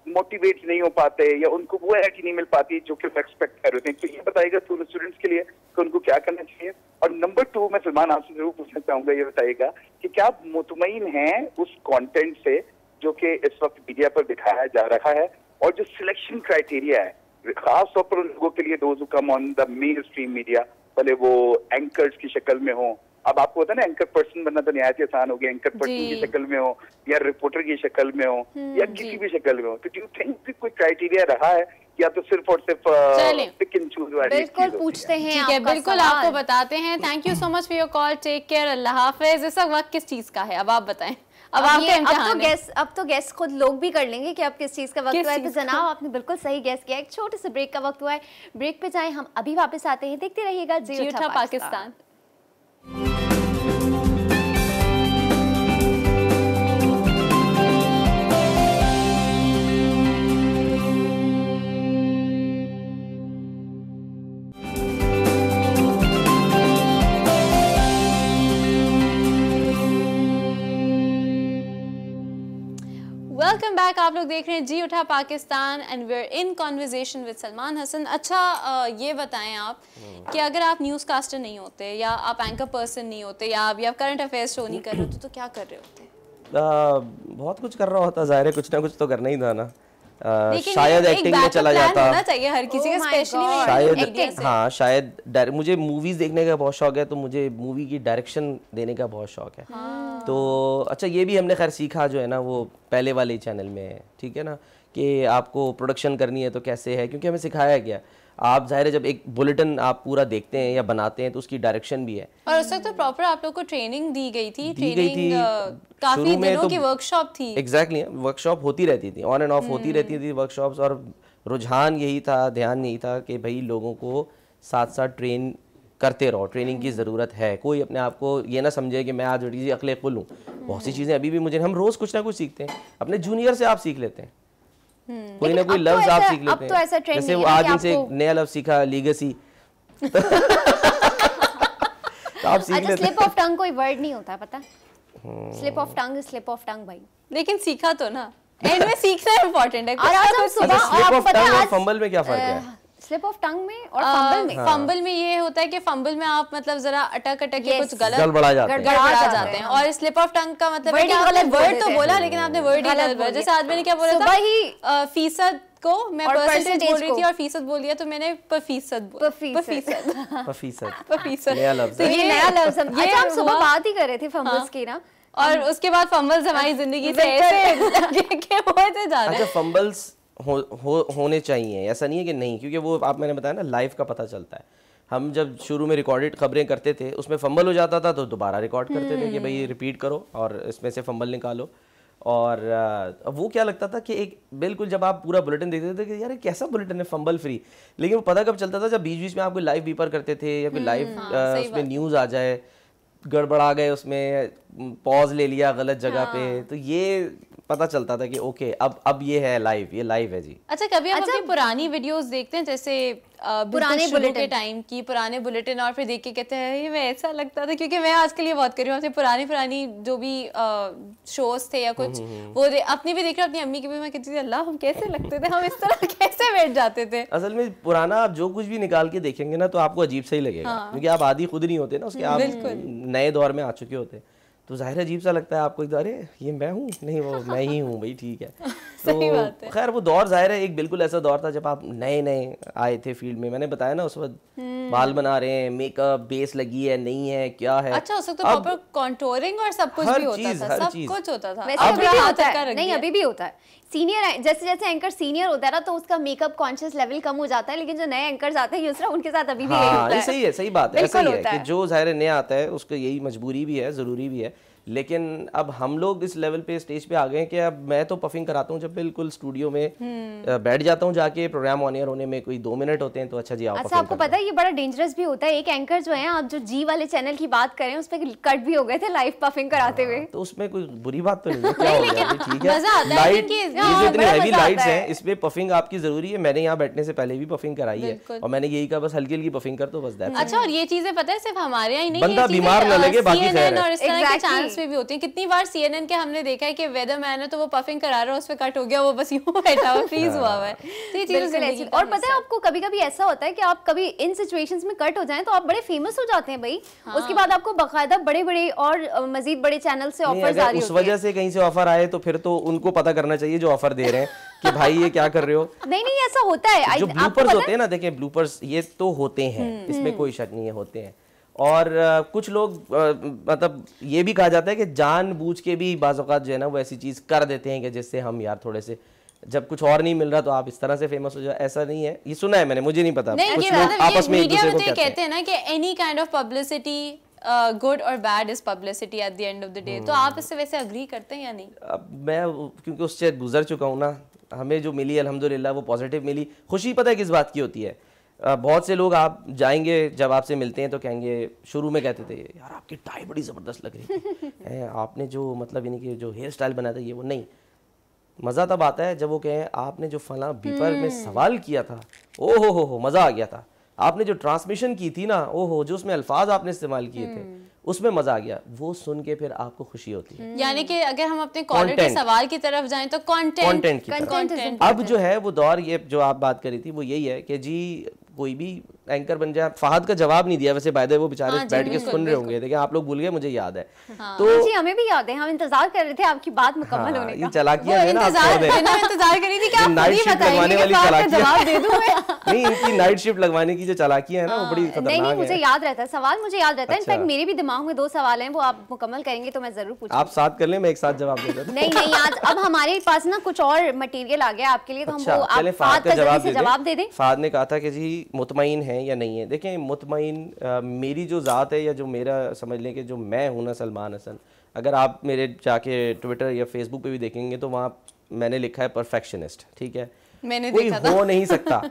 मोटिवेट नहीं हो पाते या उनको वो एनर्जी नहीं मिल पाती जो कि एक्सपेक्ट कर रहे थे। तो ये बताइएगा स्टूडेंट्स के लिए कि उनको क्या करना चाहिए। और नंबर 2 मैं सलमान आपसे जरूर पूछना चाहूंगा, ये बताइएगा कि क्या आप मुतमईन हैं उस कंटेंट से जो कि इस वक्त मीडिया पर दिखाया जा रहा है, और जो सिलेक्शन क्राइटेरिया है खास तौर पर उन लोगों के लिए those who come on the main stream media, भले वो एंकर्स की शक्ल में हो। अब आपको होता है ना एंकर पर्सन बनना तो निहायत आसान हो गया, एंकर पर्सन की शक्ल में हो या रिपोर्टर की शक्ल में हो या किसी भी शक्ल में हो। तो डू यू थिंक कोई क्राइटेरिया रहा है या तो सिर्फ और सिर्फ पिक एंड चूज वाली? बिल्कुल पूछते हैं, ठीक है, बिल्कुल आपको बताते हैं। Thank you so much for your call, take care, अल्लाह हाफिज। इस वक्त किस चीज का है अब आप बताएं? अब तो गेस खुद लोग भी कर लेंगे कि अब किस चीज का वक्त हुआ है। तो जनाब आपने बिल्कुल सही गेस किया, एक छोटे से ब्रेक का वक्त हुआ है। ब्रेक पे जाएं, हम अभी वापस आते हैं, देखते रहिएगा जी उठा पाकिस्तान। Welcome back. आप लोग देख रहे हैं जी उठा Pakistan and we are in conversation with Salman Hasan. अच्छा ये बताएं आप कि अगर आप न्यूज़ कास्टर नहीं होते या आप एंकर पर्सन नहीं होते या आप करंट अफेयर्स शो नहीं कर रहे होते तो क्या कर रहे होते? बहुत कुछ कर रहा होता, जाहिर है कुछ ना कुछ तो करना ही था ना। शायद एक्टिंग में चला जाता, होना चाहिए हर किसी का, स्पेशली शायद हाँ शायद मुझे मूवीज देखने का बहुत शौक है, तो मुझे मूवी की डायरेक्शन देने का बहुत शौक है। तो अच्छा ये भी हमने खैर सीखा जो है ना वो पहले वाले चैनल में है, ठीक है ना, कि आपको प्रोडक्शन करनी है तो कैसे है, क्योंकि हमें सिखाया गया। आप जाहिर है जब एक बुलेटिन आप पूरा देखते हैं या बनाते हैं तो उसकी डायरेक्शन भी है, और उस वक्त तो प्रॉपर आप लोग को ट्रेनिंग दी गई थी। काफी दिनों की वर्कशॉप थी। एग्जैक्टली वर्कशॉप होती रहती थी, ऑन एंड ऑफ होती रहती थी वर्कशॉप्स, और रुझान यही था, ध्यान यही था कि भाई लोगों को साथ साथ ट्रेन करते रहो, ट्रेनिंग की ज़रूरत है। कोई अपने आप को ये ना समझे कि मैं आज बड़ी सी अक्ल कुल हूँ। बहुत सी चीज़ें अभी भी मुझे, हम रोज़ कुछ ना कुछ सीखते हैं, अपने जूनियर से आप सीख लेते हैं, कोई ना कोई लफ्ज आप सीख लेते हैं। जैसे वो आज इनसे एक नया लफ्ज सीखा, लीगेसी, तो आप सीख लेते हैं। स्लिप ऑफ टंग कोई वर्ड नहीं होता, पता? स्लिप ऑफ टंग भाई, लेकिन सीखा तो ना, एंड में सीखना इंपॉर्टेंट है। और आज हम सुबह स्लिप ऑफ टंग और फंबल में क्या फर्क है? स्लिप ऑफ टंग में और फंबल में, फंबल में ये होता है कि फंबल में आप मतलब जरा अटक के कुछ गलत गड़बड़ा जाते हैं, और स्लिप ऑफ टंग का मतलब है कि आपने वर्ड तो बोला लेकिन आपने वर्ड ही गलत बोला। जैसे आदमी ने क्या बोला था, फीसद को मैं परसेंटेज बोल रही थी और फीसद बोल दिया, तो मैंने फीसद बोला। नया लफ्ज, तो ये नया लफ्ज हम सुबह बात ही कर रहे थे फंबल्स की ना, और उसके बाद फंबल्स हमारी जिंदगी से ऐसे हुए थे जा रहे हैं। अच्छा फंबल्स होने चाहिए, ऐसा नहीं है कि नहीं, क्योंकि वो आप मैंने बताया ना लाइव का पता चलता है। हम जब शुरू में रिकॉर्डेड खबरें करते थे उसमें फंबल हो जाता था तो दोबारा रिकॉर्ड करते थे कि भाई रिपीट करो और इसमें से फंबल निकालो। और वो क्या लगता था कि एक बिल्कुल जब आप पूरा बुलेटिन देखते थे कि यार ये कैसा बुलेटिन है फंबल फ्री, लेकिन वो पता कब चलता था जब बीच बीच में आपको लाइव बीपर करते थे या फिर लाइव उसमें न्यूज़ आ जाए, गड़बड़ा गए उसमें, पॉज ले लिया गलत जगह पे, तो ये पता चलता था कि ओके अब ये है लाइव, ये लाइव है जी। अच्छा, कभी आप अपनी पुरानी वीडियोस देखते हैं जैसे पुराने बुलेटिन के टाइम की पुराने बुलेटिन और फिर देख के कहते हैं ये मैं ऐसा लगता था, क्योंकि मैं आजकल ये बहुत कर रही हूँ अपने पुरानी जो भी शोज थे या कुछ वो अपनी भी देख रही हूँ, अपनी अम्मी की भी, मैं कहती थी अल्लाह हम कैसे लगते थे, हम इस तरह कैसे बैठ जाते थे। असल में पुराना आप जो कुछ भी निकाल के देखेंगे ना तो आपको अजीब सा ही लगेगा, क्योंकि आप आदी खुद नहीं होते ना उसके, आप नए दौर में आ चुके होते, तो जाहिर अजीब सा लगता है आपको, अरे ये मैं हूँ, नहीं वो मैं ही हूँ भाई, ठीक है। तो खैर वो दौर जाहिर है एक बिल्कुल ऐसा दौर था जब आप नए नए आए थे फील्ड में। मैंने बताया ना उस वक्त बाल बना रहे हैं, मेकअप बेस लगी है नहीं है क्या है। अच्छा, उस वक्त तो प्रॉपर कॉन्टोरिंग और सब कुछ भी होता था, सब कुछ होता था। वैसे अभी भी होता है, नहीं अभी भी होता है। सीनियर जैसे जैसे एंकर सीनियर होता है ना तो उसका मेकअप कॉन्शियस लेवल कम हो जाता है, लेकिन जो नए एंकर्स आते हैं यूसरा उनके साथ अभी भी यही होता है। सही है, सही बात है, ऐसा ही है कि जो जाहिर नया आता है उसको यही मजबूरी भी है, जरूरी भी है। लेकिन अब हम लोग इस लेवल पे स्टेज पे आ गए हैं कि अब मैं तो पफिंग कराता हूँ जब बिल्कुल स्टूडियो में बैठ जाता हूँ जाके, प्रोग्राम ऑन एयर होने में कोई 2 मिनट होते हैं तो अच्छा जी आओ। अच्छा, आपको पता है ये बड़ा डेंजरस भी होता है, एक एंकर जो है, आप जो जी वाले चैनल की बात करें उस पे कट भी हो गए थे लाइव पफिंग कराते हुए, तो उसमें कोई बुरी बात तो नहीं है, क्या हो गया, ठीक है। लाइट ये जो इतनी हैवी लाइट्स हैं इसमें पफिंग आपकी जरूरी है। मैंने यहाँ बैठने से पहले भी पफिंग कराई है और मैंने यही कहा बस हल्की हल्की पफिंग कर, तो बस दैट्स। अच्छा, और ये चीजें पता है सिर्फ हमारे यहाँ ही नहीं, बंदा बीमार ना लगे बाकी खैर है। और इस तरह के चैनल्स पे भी होती है। कितनी CNN के हमने देखा है कि वेदर मैन है तो वो पफिंग करा रहा है, उस पे कट हो गया, वो बस यूं बैठा हुआ फ्रीज हुआ है। तो ये चीजें और पता है आपको कभी कभी ऐसा होता है कि आप कभी इन सिचुएशंस में कट हो जाएं तो आप बड़े फेमस हो जाते हैं भाई। उसके बाद आपको बकायदा बड़े बड़े और मजीद बड़े चैनल से ऑफर्स आ रही होती है। उस वजह से कहीं से ऑफर आए तो फिर तो उनको पता करना चाहिए जो ऑफर दे रहे हैं कि भाई ये क्या कर रहे हो। नहीं ऐसा होता है, जो ब्लूपर्स होते हैं ना, देखिए ब्लूपर्स ये तो होते हैं, इसमें कोई शक नहीं है, होते हैं। और कुछ लोग मतलब ये भी कहा जाता है कि जानबूझ के भी बाज़ औक़ात जो है ना वो ऐसी चीज़ कर देते हैं कि जिससे हम यार थोड़े से जब कुछ और नहीं मिल रहा तो आप इस तरह से फेमस हो जाओ। ऐसा नहीं है, ये सुना है मैंने, मुझे नहीं पता। कुछ लोग आपस में एक दूसरे को कहते हैं ना कि any kind of publicity good और bad is publicity at the end of the day. तो आप इससे वैसे अग्री करते हैं या नहीं? अब मैं क्योंकि उससे गुजर चुका हूँ ना, हमें जो मिली अल्हम्दुलिल्लाह वो पॉजिटिव मिली। खुशी पता है किस बात की होती है, बहुत से लोग आप जाएंगे जब आपसे मिलते हैं तो कहेंगे, शुरू में कहते थे यार आपकी टाई बड़ी ज़बरदस्त लग रही है, आपने जो मतलब यानी कि जो हेयर स्टाइल बनाया था ये वो। नहीं, मज़ा तब आता है जब वो कहें आपने जो फला बीपर में सवाल किया था, ओ हो मज़ा आ गया था, आपने जो ट्रांसमिशन की थी ना, ओहो जो उसमें अल्फाज आपने इस्तेमाल किए थे उसमें मजा आ गया, वो सुन के फिर आपको खुशी होती है। यानी कि अगर हम अपने कॉलर के सवाल की तरफ जाएं तो कंटेंट अब जो है वो दौर, ये जो आप बात करी थी वो यही है कि जी कोई भी एंकर बन जाए। फहद का जवाब नहीं दिया वैसे, बाय द वे वो बेचारे बैठ के सुन रहे होंगे, लेकिन आप लोग भूल गए, मुझे याद है। तो जी हमें भी याद है, हम इंतजार कर रहे थे आपकी बात मुकम्मल होने का। ये चलाकियां है ना, इंतजार करी थी कि आप नाइट शिफ्ट लगवाने वाली जवाब दे दूं मैं। नहीं, इनकी नाइट शिफ्ट लगवाने की जो चालाकियां है ना वो बड़ी खतरनाक है। नहीं मुझे याद रहता है, सवाल मुझे याद रहता है। इनफैक्ट मेरे भी दिमाग में 2 सवाल हैं, वो आप मुकम्मल करेंगे तो मैं जरूर पूछूंगी। आप साथ कर लें, मैं एक साथ जवाब दे देता हूं। नहीं आज अब हमारे पास ना कुछ और मटेरियल आ गया आपके लिए, तो हम वो आप फहद का जवाब दे दें। फहद ने कहा था कि जी मुतमईन है या नहीं है। देखें मुतमईन मेरी जो ज़ात है या जो मेरा समझ लें कि जो मैं हूँ ना सलमान हसन, अगर आप मेरे जाके ट्विटर या फेसबुक पे भी देखेंगे तो वहाँ मैंने लिखा है परफेक्शनिस्ट, ठीक है, मैंने कोई देखा था। हो नहीं सकता,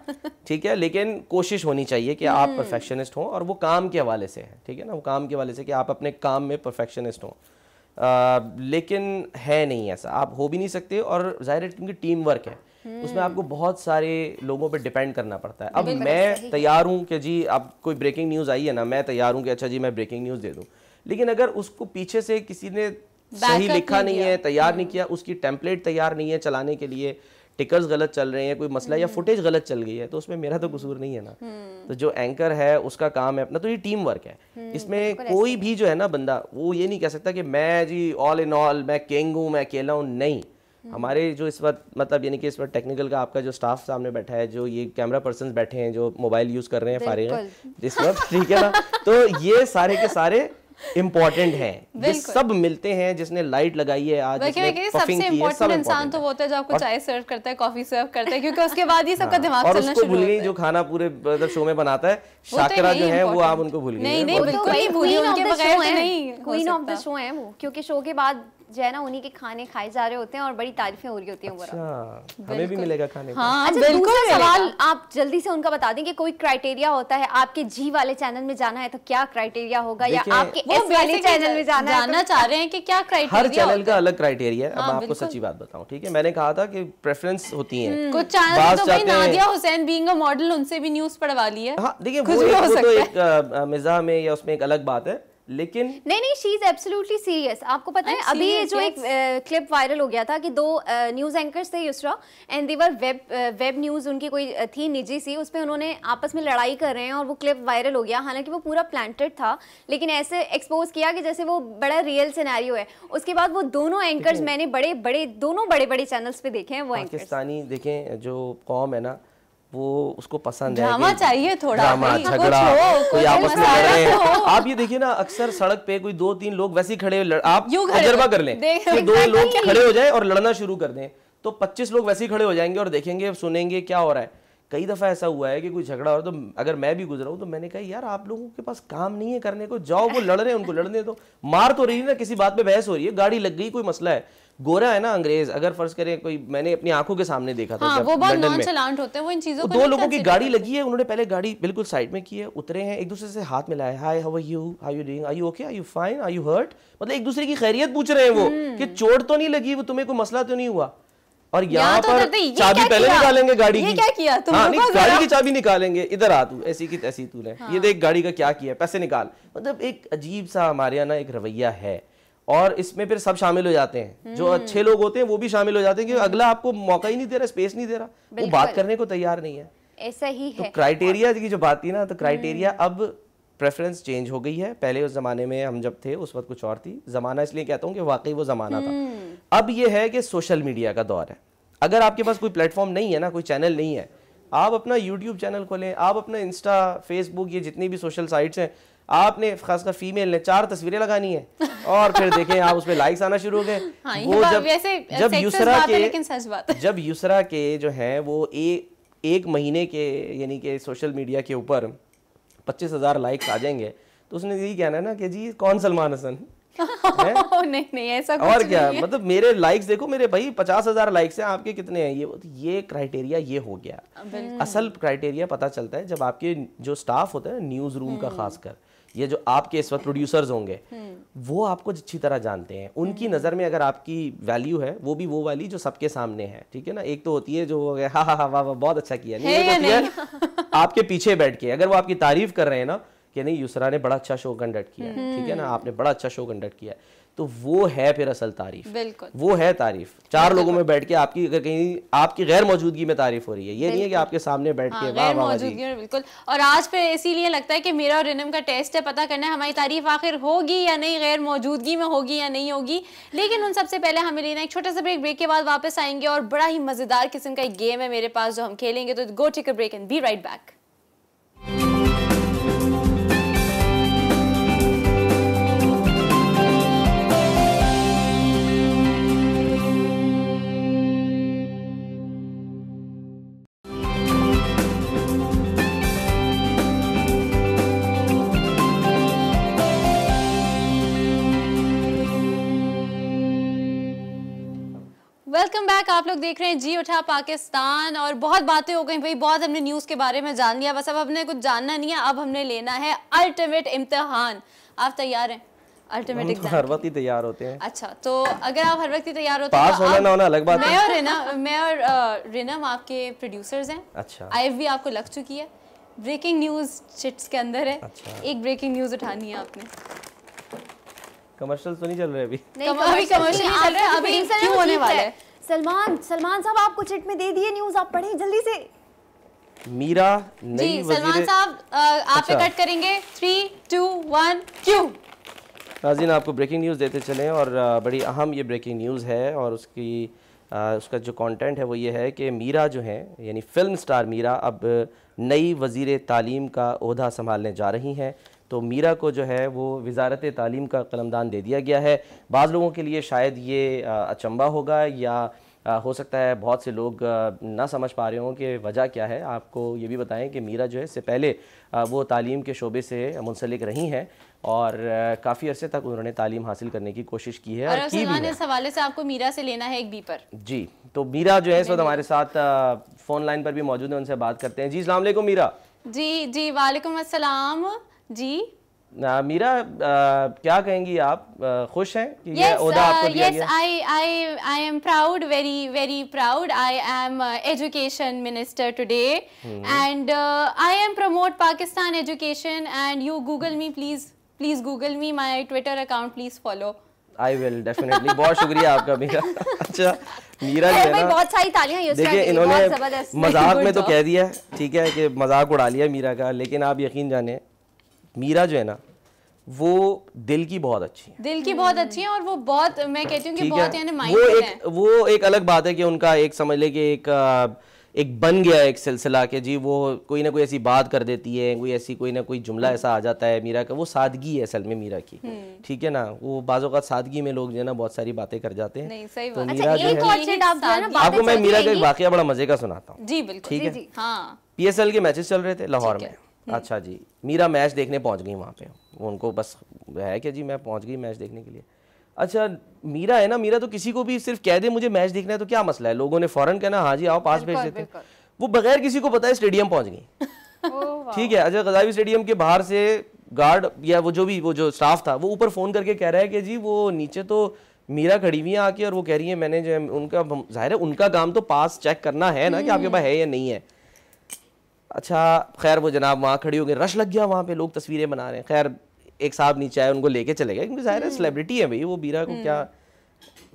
ठीक है, लेकिन कोशिश होनी चाहिए कि आप परफेक्शनिस्ट हों, और वो काम के हवाले से है, ठीक है ना, वो काम के हवाले से कि आप अपने काम में परफेक्शनिस्ट हों। लेकिन है नहीं ऐसा, आप हो भी नहीं सकते, और जाहिर है क्योंकि टीम वर्क है, उसमें आपको बहुत सारे लोगों पे डिपेंड करना पड़ता है। अब मैं तैयार हूँ कि जी अब कोई ब्रेकिंग न्यूज़ आई है ना, मैं तैयार हूँ कि अच्छा जी मैं ब्रेकिंग न्यूज़ दे दूँ, लेकिन अगर उसको पीछे से किसी ने सही लिखा नहीं है, तैयार नहीं किया, उसकी टेम्पलेट तैयार नहीं है चलाने के लिए, टिकर्स गलत चल रहे हैं, कोई मसला या फुटेज गलत चल गई है, तो उसमें मेरा तो कसूर नहीं है ना। तो जो एंकर है उसका काम है अपना, तो ये टीम वर्क है। इसमें कोई भी जो है ना बंदा, वो ये नहीं कह सकता कि मैं जी ऑल इन ऑल मैं किंग हूँ, मैं अकेला हूँ। नहीं, हमारे जो इस वक्त मतलब यानी कि इस वक्त टेक्निकल का आपका जो स्टाफ सामने बैठा है, जो ये कैमरा पर्सन बैठे हैं, जो मोबाइल यूज़ कर रहे हैं फारिग हैं इस वक्त, ठीक है ना, तो ये सारे के सारे इम्पोर्टेंट है, ये सब मिलते हैं। जिसने लाइट लगाई है आज, सबसे इम्पोर्टेंट इंसान तो वो होता है जो आपको चाय सर्व करता है, कॉफी सर्व करता है, क्योंकि उसके बाद ही सबका दिमाग चलना शुरू होता है। जो खाना पूरे शो में बनाता है, शाकिरा जो है वो आप उनको भूल गए। नहीं बिल्कुल नहीं भूली, उनके बगैर नहीं, क्वीन ऑफ द शो है वो, क्योंकि शो के बाद जो है ना उन्हीं के खाने खाए जा रहे होते हैं और बड़ी तारीफें हो रही होती हैं। अच्छा, हमें भी मिलेगा खाने को। हाँ, अच्छा, दूसरा सवाल आप जल्दी से उनका बता दें कि कोई क्राइटेरिया होता है, आपके जी वाले चैनल में जाना है तो क्या क्राइटेरिया होगा, या आपके एस वाले चैनल में जानना चाह रहे हैं कि क्या क्राइटेरिया? हर चैनल का अलग क्राइटेरिया है। अब मैं आपको सच्ची बात बताऊं, ठीक है, मैंने कहा था कि प्रेफरेंस होती है। कुछ चैनल तो भाई Nadia Hussain being a model, उनसे भी न्यूज़ पढ़वा ली है। हाँ देखिए, वो तो एक मिजाह में या उसमें एक अलग बात है, लेकिन नहीं शी इज एब्सोल्युटली सीरियस। आपको पता है अभी जो एक क्लिप वायरल हो गया था कि 2 न्यूज़ एंकर्स थे Yusra and they were web news, उनकी कोई थी निजी सी, उस पे उन्होंने आपस में लड़ाई कर रहे हैं और वो क्लिप वायरल हो गया। हालांकि वो पूरा प्लांटेड था, लेकिन ऐसे एक्सपोज किया कि जैसे वो बड़ा रियल सिनेरियो है। उसके बाद वो दोनों एंकर्स मैंने दोनों बड़े चैनल्स पे देखे हैं। वो पाकिस्तानी देखें जो कौम है ना, वो उसको पसंद है, ड्रामा चाहिए थोड़ा, ड्रामा, झगड़ा, कोई आपस में लड़ रहे हैं। आप ये देखिए ना, अक्सर सड़क पे कोई 2-3 लोग वैसे ही खड़े, आप तजर्बा कर लें कि 2 लोग खड़े हो जाएं और लड़ना शुरू कर दें, तो 25 लोग वैसे ही खड़े हो जाएंगे और देखेंगे, सुनेंगे क्या हो रहा है। कई दफा ऐसा हुआ है कि कोई झगड़ा हो, तो अगर मैं भी गुजरा हूं तो मैंने कहा यार आप लोगों के पास काम नहीं है करने को, जाओ, वो लड़ रहे हैं उनको लड़ने दो। मार तो रही है ना, किसी बात पे बहस हो रही है, गाड़ी लग गई, कोई मसला है। गोरा है ना अंग्रेज, अगर फर्ज करें कोई, मैंने अपनी आंखों के सामने देखा था, वो बहुत नॉनचलांट होते हैं वो इन चीजों को। 2 लोगों की गाड़ी लगी है, उन्होंने पहले गाड़ी बिल्कुल साइड में की है, उतरे हैं, एक दूसरे से हाथ मिलाया, hi how are you, how you doing, are you okay, are you fine, are you hurt, मतलब एक दूसरे की खैरियत पूछ रहे हैं वो कि चोट तो नहीं लगी, वो तुम्हें कोई मसला तो नहीं हुआ। और यहाँ पर चाबी पहले निकालेंगे गाड़ी की, क्या किया तुम? हाँ, नहीं, गाड़ी की चाबी निकालेंगे, इधर आ तू, ऐसी की तैसी तूने, ये देख गाड़ी का क्या किया, पैसे निकाल। मतलब एक अजीब सा हमारे यहाँ ना एक रवैया है, और इसमें फिर सब शामिल हो जाते हैं। जो अच्छे लोग होते हैं वो भी शामिल हो जाते हैं कि अगला आपको मौका ही नहीं दे रहा, स्पेस नहीं दे रहा, वो बात करने को तैयार नहीं है। ऐसा ही है। तो क्राइटेरिया की जो बात थी ना, तो क्राइटेरिया अब प्रेफरेंस चेंज हो गई है। पहले उस जमाने में हम जब थे उस वक्त कुछ और थी, जमाना इसलिए कहता हूँ कि वाकई वो जमाना था। अब ये है कि सोशल मीडिया का दौर है। अगर आपके पास कोई प्लेटफॉर्म नहीं है ना, कोई चैनल नहीं है, आप अपना यूट्यूब चैनल खोलें, आप अपना इंस्टा, फेसबुक, ये जितनी भी सोशल साइट्स हैं, आपने खासकर फीमेल ने 4 तस्वीरें लगानी है और फिर देखें आप उसमें लाइक्स आना शुरू हो गए। वो जब युसरा के जो हैं वो एक महीने के यानी कि सोशल मीडिया के ऊपर 25,000 लाइक्स आ जाएंगे, तो उसने यही कहना है ना कि जी कौन सलमान हसन नहीं ऐसा कुछ और क्या नहीं है। मतलब मेरे लाइक्स देखो, मेरे भाई 50,000 लाइक्स हैं, आपके कितने हैं? ये क्राइटेरिया ये हो गया। असल क्राइटेरिया पता चलता है जब आपके जो स्टाफ होता है न्यूज रूम का, खासकर ये जो आपके इस वक्त प्रोड्यूसर्स होंगे, वो आपको अच्छी तरह जानते हैं। उनकी नज़र में अगर आपकी वैल्यू है, वो भी वो वाली जो सबके सामने है, ठीक है ना। एक तो होती है जो हा हा हा वाह वाह बहुत अच्छा किया, नहीं एक होती है आपके पीछे बैठ के अगर वो आपकी तारीफ कर रहे हैं ना कि नहीं युसरा ने बड़ा अच्छा शो कंडक्ट किया है, ठीक है ना, आपने बड़ा अच्छा शो कंडक्ट किया है, तो वो है फिर असल तारीफ। बिल्कुल वो है तारीफ। 4 लोगों में बैठ के आपकी अगर कहीं आपकी गैर मौजूदगी में तारीफ हो रही है, ये नहीं है कि आपके सामने बैठ के वाह वाह जी। बिल्कुल। और आज पे इसीलिए लगता है कि मेरा और रिनम का टेस्ट है, पता करना है हमारी तारीफ आखिर होगी या नहीं, गैर मौजूदगी में होगी या नहीं होगी। लेकिन उन सबसे पहले हमें लेना एक छोटा सा ब्रेक के बाद वापस आएंगे और बड़ा ही मजेदार किस्म का एक गेम है मेरे पास जो हम खेलेंगे। तो go take a break and be right back. Welcome back. आप लोग देख रहे हैं जी उठा पाकिस्तान। और बहुत बातें हो गई भाई, बहुत हमने न्यूज़ के बारे में जान लिया, बस अब हमने कुछ जानना नहीं है, अब हमने लेना है अल्टीमेट इम्तिहान। आप तैयार हैं? अल्टीमेट एग्जाम हर वक्त ही तैयार होते हैं। अच्छा, तो अगर आप हर वक्त ही तैयार होते हैं, पास होना ना होना अलग बात है। मैं और रिनम आपके प्रोड्यूसर्स हैं। अच्छा, आईएफ भी आपको लग चुकी है, ब्रेकिंग न्यूज़ चिट्स के अंदर है। अच्छा। एक ब्रेकिंग न्यूज़ उठानी है आपने। कमर्शियल तो नहीं चल रहे अभी? अभी कमर्शियल नहीं चल रहा है, अभी क्यों होने वाला है? सलमान साहब आपको चिट में दे दिए न्यूज़, आप पढ़ें जल्दी से। मीरा नई वज़ीर। सलमान साहब आप पे कट करेंगे। 3, 2, 1 क्यों? नाज़रीन आपको ब्रेकिंग न्यूज़ देते चलें और बड़ी अहम ये ब्रेकिंग न्यूज़ है और उसका जो कंटेंट है वो ये है कि मीरा जो है यानी फिल्म स्टार मीरा अब नई वज़ीर तालीम का ओहदा संभालने जा रही हैं। तो मीरा को जो है वो वजारत तालीम का कलमदान दे दिया गया है। बाज़ लोगों के लिए शायद ये अचंबा होगा या हो सकता है बहुत से लोग ना समझ पा रहे हों कि वजह क्या है। आपको ये भी बताएं कि मीरा जो है इससे पहले वो तालीम के शोबे से मुंसलिक रही हैं और काफ़ी अरसे तक उन्होंने तालीम हासिल करने की कोशिश की है और की भी है। इस हवाले से आपको मीरा से लेना है एक बीपर। जी, तो मीरा जो है इस वक्त हमारे साथ फ़ोन लाइन पर भी मौजूद है, उनसे बात करते हैं। जी अस्सलाम वालेकुम मीरा। जी जी वालेकुम अस्सलाम। जी मीरा क्या कहेंगी आप, खुश हैं कि ये ओहदा आपको दिया गया? Yes, I am proud, very proud. I am education minister today, and I am promote Pakistan education. And you Google me, please Google me. My Twitter account, please follow. I will definitely. बहुत शुक्रिया आपका मीरा। अच्छा मीरा जो है ना, बहुत सारी तालियां देखिए इन्होंने मजाक में तो कह दिया, ठीक है कि मजाक उड़ा लिया मीरा का, लेकिन आप यकीन जाने मीरा जो है ना वो दिल की बहुत अच्छी है, दिल की बहुत अच्छी है और वो बहुत, मैं कहती हूँ कि बहुत यानी माइंडफुल है। वो एक अलग बात है कि उनका एक समझ ले कि एक बन गया एक सिलसिला के जी वो कोई ना कोई ऐसी बात कर देती है, कोई ऐसी कोई ना कोई जुमला ऐसा आ जाता है मीरा का, वो सादगी है असल में मीरा की, ठीक है ना। वो बाज़ों का सादगी में लोग जो है ना बहुत सारी बातें कर जाते हैं। नहीं, सही तो बात। मीरा जो है, आपको मैं मीरा का एक वाकया बड़ा मजे का सुनाता हूँ। जी बिल्कुल, ठीक है। हाँ, PSL के मैचेस चल रहे थे लाहौर में। अच्छा जी, मीरा मैच देखने पहुंच गई वहाँ पे, उनको बस है कि जी मैं पहुंच गई मैच देखने के लिए। अच्छा मीरा है ना, मीरा तो किसी को भी सिर्फ कह दे मुझे मैच देखना है तो क्या मसला है, लोगों ने फौरन कहना हाँ जी आओ पास भेज देते हैं। वो बगैर किसी को पता है स्टेडियम पहुंच गई। ठीक है। अच्छा गज़ावी स्टेडियम के बाहर से गार्ड या वो जो स्टाफ था वो ऊपर फोन करके कह रहा है कि जी वो नीचे तो मीरा खड़ी हुई है आके और वो कह रही है मैंने जो उनका, जाहिर है उनका काम तो पास चेक करना है ना कि आपके पास है या नहीं है। अच्छा खैर वो जनाब वहाँ खड़ी हो गई, रश लग गया वहाँ पे, लोग तस्वीरें बना रहे हैं। खैर एक साहब नीचे आए, उनको लेके चले गए क्योंकि जाहिर है सेलिब्रिटी है भाई वो, मीरा को क्या।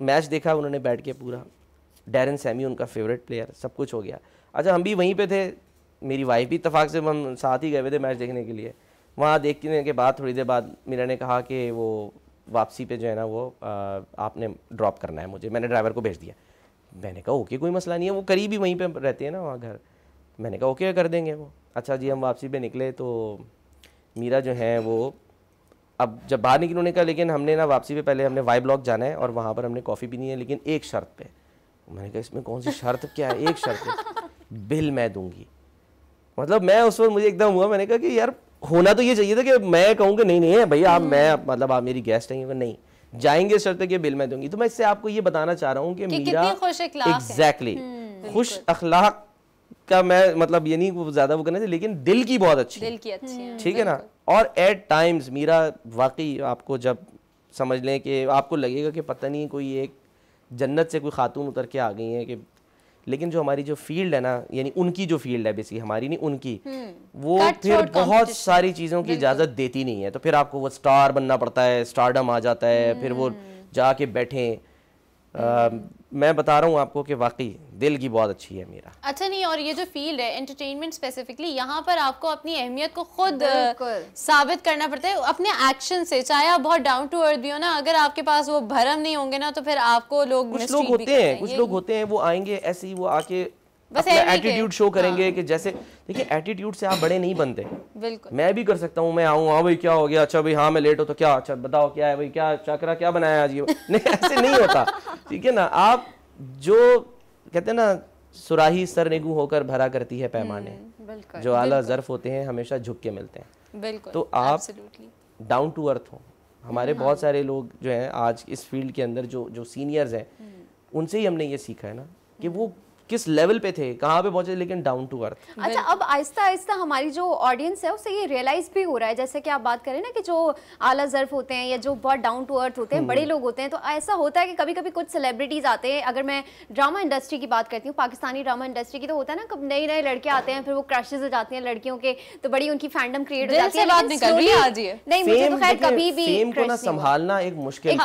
मैच देखा उन्होंने बैठ के पूरा, डैरन सैमी उनका फेवरेट प्लेयर, सब कुछ हो गया। अच्छा हम भी वहीं पे थे, मेरी वाइफ भी इत्तेफाक से, हम साथ ही गए हुए थे मैच देखने के लिए। वहाँ देखने के बाद थोड़ी देर बाद मीरा ने कहा कि वो वापसी पे जो है ना वो आपने ड्रॉप करना है मुझे, मैंने ड्राइवर को भेज दिया। मैंने कहा ओके कोई मसला नहीं है, वो करीब ही वहीं पे रहते हैं ना वहाँ घर। मैंने कहा ओके कर देंगे वो। अच्छा जी हम वापसी पे निकले तो मीरा जो है वो, अब जब बाहर निकले उन्होंने कहा लेकिन हमने ना वापसी पे पहले हमने वाई ब्लॉक जाना है और वहाँ पर हमने कॉफ़ी पीनी है, लेकिन एक शर्त पे। मैंने कहा इसमें कौन सी शर्त, क्या है? एक शर्त पे, बिल मैं दूंगी। मतलब मैं उस वक्त मुझे एकदम हुआ, मैंने कहा कि यार होना तो ये चाहिए था कि मैं कहूँ कि नहीं है भैया आप, मैं मतलब आप मेरी गेस्ट हैं, नहीं जाएंगे शर्त कि बिल मैं दूंगी। तो मैं इससे आपको ये बताना चाह रहा हूँ कि मीरा एग्जैक्टली खुश अखलाक का, मैं मतलब ये नहीं ज्यादा वो करना चाहिए, लेकिन दिल की बहुत अच्छी, दिल की अच्छी है, ठीक है ना। और एट टाइम्स मीरा वाकई आपको जब समझ लें कि आपको लगेगा कि पता नहीं कोई एक जन्नत से कोई खातून उतर के आ गई है कि, लेकिन जो हमारी जो फील्ड है ना, यानी उनकी जो फील्ड है बेसिकली हमारी नहीं उनकी, वो फिर बहुत सारी चीज़ों की इजाज़त देती नहीं है। तो फिर आपको वो स्टार बनना पड़ता है, स्टारडम आ जाता है, फिर वो जाके बैठें। मैं बता रहा हूँ आपको कि वाकई दिल की बहुत अच्छी है मेरा। अच्छा नहीं, और ये जो फील्ड है एंटरटेनमेंट स्पेसिफिकली, यहाँ पर आपको अपनी अहमियत को खुद साबित करना पड़ता है अपने एक्शन से, चाहे आप बहुत डाउन टू अर्थ भी हो ना, अगर आपके पास वो भरम नहीं होंगे ना तो फिर आपको लोग, कुछ लोग होते हैं वो आएंगे ऐसे ही, वो आके अपना एटीट्यूड शो करेंगे कि जैसे, देखिए एटीट्यूड से आप बड़े नहीं बनते। बिल्कुल मैं भी कर सकता हूँ, मैं आऊँ हाँ भाई क्या हो गया, अच्छा भाई हाँ मैं लेट हो तो क्या, अच्छा बताओ क्या है भाई, क्या चक्रा क्या बनाया आज, ये नहीं ऐसे नहीं होता, ठीक है ना। आप जो कहते हैं ना सुराही सरनेगू होकर भरा करती है पैमाने, जो आला ज़र्फ होते हैं हमेशा झुक के मिलते हैं। बिल्कुल, तो आप डाउन टू अर्थ हो। हमारे बहुत सारे लोग जो हैं आज इस फील्ड के अंदर जो सीनियर्स हैं, उनसे ही हमने ये सीखा है ना कि वो किस लेवल पे थे, कहाँ पे पहुंचे, लेकिन डाउन टू अर्थ। अच्छा अब आहिस्ता आहिस्ता हमारी जो ऑडियंस है उससे ये रियलाइज भी हो रहा है, जैसे कि आप बात करें ना कि जो आला ज़र्फ होते हैं या जो बहुत डाउन टू अर्थ होते हैं, बड़े लोग होते हैं, तो ऐसा होता है कि कभी कभी कुछ सेलिब्रिटीज आते हैं। अगर मैं ड्रामा इंडस्ट्री की बात करती हूँ, पाकिस्तानी ड्रामा इंडस्ट्री की, तो होता है ना कब नए नए लड़के आते हैं, फिर वो क्रशेज हो जाती हैं लड़कियों के, तो बड़ी उनकी फैंडम क्रिएट हो जाती है। नहीं मुझे तो खैर कभी भी फेम को ना संभालना एक मुश्किल,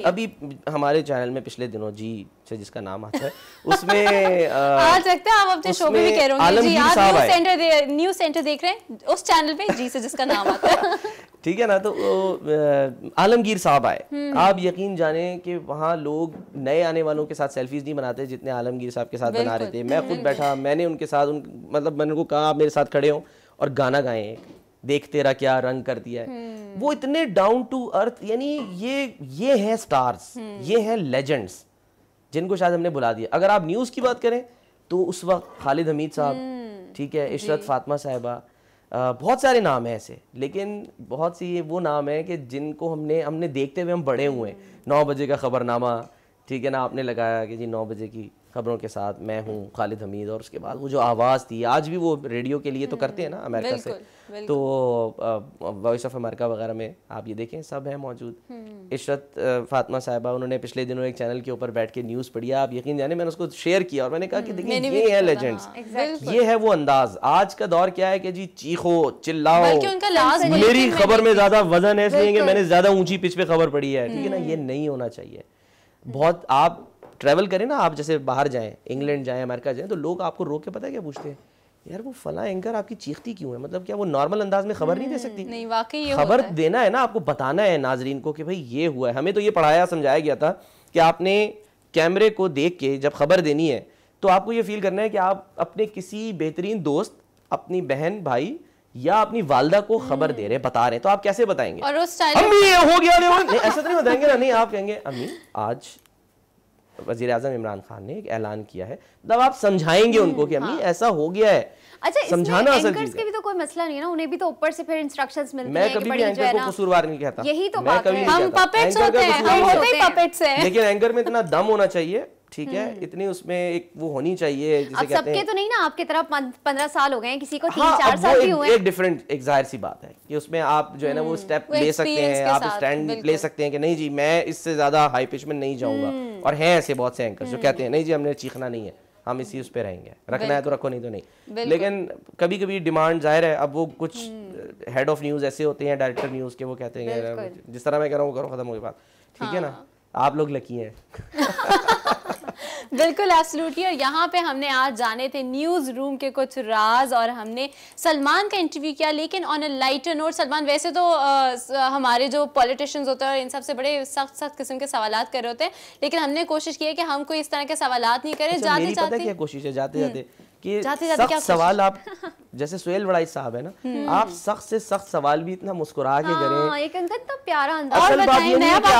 अभी हमारे चैनल में पिछले दिनों जी से जिसका नाम आता है उसमें आ सकते हैं, आप अपने शो में भी कह रहे होंगे जी आप न्यूज़ सेंटर देख रहे हैं, उस चैनल पे जी से जिसका नाम आता है, ठीक है ना। तो आलमगीर साहब आए, आप यकीन जाने कि वहाँ लोग नए आने वालों के साथ सेल्फीज नहीं बनाते जितने आलमगीर साहब के साथ बना रहे थे। मैं खुद बैठा, मैंने उनके साथ मतलब मैंने उनको कहा आप मेरे साथ खड़े हो और गाना गाएं, देख तेरा क्या रंग कर दिया है, वो इतने डाउन टू अर्थ, यानी ये है स्टार्स, ये हैं लेजेंड्स जिनको शायद हमने बुला दिया। अगर आप न्यूज़ की बात करें तो उस वक्त खालिद हमीद साहब, ठीक है, इशरत फातिमा साहिबा, बहुत सारे नाम हैं ऐसे, लेकिन बहुत सी वो नाम है कि जिनको हमने देखते हुए हम बड़े हुए हैं। 9 बजे का खबरनामा, ठीक है ना, आपने लगाया कि जी 9 बजे की खबरों के साथ मैं हूँ खालिद हमीद, और उसके बाद वो जो आवाज़ थी, आज भी वो रेडियो के लिए तो करते हैं ना अमेरिका से, तो वॉइस ऑफ अमेरिका वगैरह में आप ये देखें सब है मौजूद। इशरत फातिमा साहिबा, उन्होंने पिछले दिनों एक चैनल के ऊपर बैठ के न्यूज़ पढ़ी, आप यकीन जाने मैंने उसको शेयर किया और मैंने कहा कि देखिए ये है लेजेंड्स, ये है वो अंदाज। आज का दौर क्या है कि जी चीखो चिल्लाओ, मेरी खबर में ज़्यादा वजन है इसलिए कि मैंने ज़्यादा ऊंची पिच पे खबर पढ़ी है, ठीक है ना, ये नहीं होना चाहिए। बहुत आप ट्रैवल करें ना, आप जैसे बाहर जाएं, इंग्लैंड जाएं, अमेरिका जाएं, तो लोग आपको रोक के पता है क्या पूछते हैं, यार वो फला एंकर आपकी चीखती क्यों है, मतलब क्या वो नॉर्मल अंदाज में खबर नहीं दे सकती? नहीं, वाकई ये खबर देना है ना, आपको बताना है नाजरीन को कि भाई ये हुआ है। हमें तो ये पढ़ाया समझाया गया था कि आपने कैमरे को देख के जब खबर देनी है तो आपको ये फील करना है कि आप अपने किसी बेहतरीन दोस्त, अपनी बहन भाई या अपनी वालदा को खबर दे रहे हैं, बता रहे हैं। तो आप कैसे बताएंगे? और उस अम्मी ये हो गया, नहीं ऐसा तो नहीं बताएंगे ना, नहीं आप कहेंगे अम्मी आज वज़ीर आज़म इमरान खान ने एक ऐलान किया है, मतलब आप समझाएंगे उनको कि अम्मी ऐसा हो गया है। अच्छा, समझाना असल एंकर्स के भी तो कोई मसला नहीं है ना, उन्हें भी तो ऊपर से फिर इंस्ट्रक्शंस मिलती हैं। मैं कभी भी एंकर को कसूरवार नहीं कहता, यही तो बात है, हम पपेट्स होते हैं, हम होते ही पपेट्स हैं, लेकिन एंकर में इतना दम होना चाहिए, ठीक है, इतनी उसमें एक वो होनी चाहिए, जिसे कहते हैं। सबके तो नहीं ना, आपकी तरह 15 साल हो गए हैं, किसी को 3-4 साल भी हुए हैं। एक डिफरेंट, एक जाहिर सी बात है कि उसमें आप जो है ना वो स्टेप ले सकते हैं, आप स्टैंड ले सकते हैं कि नहीं जी मैं इससे ज्यादा हाई पिच में नहीं जाऊंगा। और हैं ऐसे बहुत से एंकर्स जो कहते हैं नहीं जी हमने चीखना नहीं है, हम इसी उस पे रहेंगे, रखना है तो रखो नहीं तो नहीं। लेकिन कभी कभी डिमांड जाहिर है, अब वो कुछ हेड ऑफ न्यूज़ ऐसे होते हैं, डायरेक्टर न्यूज़ के, वो कहते हैं जिस तरह मैं कह रहा हूँ करो, खत्म हो गई बात, ठीक है ना, आप लोग लकी हैं। बिल्कुल एब्सोल्युटली। और यहाँ पे हमने आज जाने थे न्यूज़ रूम के कुछ राज, और हमने सलमान का इंटरव्यू किया, लेकिन on a lighter note. Salman वैसे तो हमारे जो पॉलिटिशियंस होते हैं इन सब से बड़े सख्त किस्म के सवालात कर रहे होते हैं, लेकिन हमने कोशिश की है कि हम कोई इस तरह के सवालात नहीं करें। जाते जाते क्या कोशिश है, जाते जाते कि सख्त सवाल आप जैसे सुहेल वड़ाई साहब है ना, आप सख्त से सख्त सवाल भी इतना मुस्कुरा के करें, एक इतना प्यारा अंदाज। असल बात ये नहीं है कि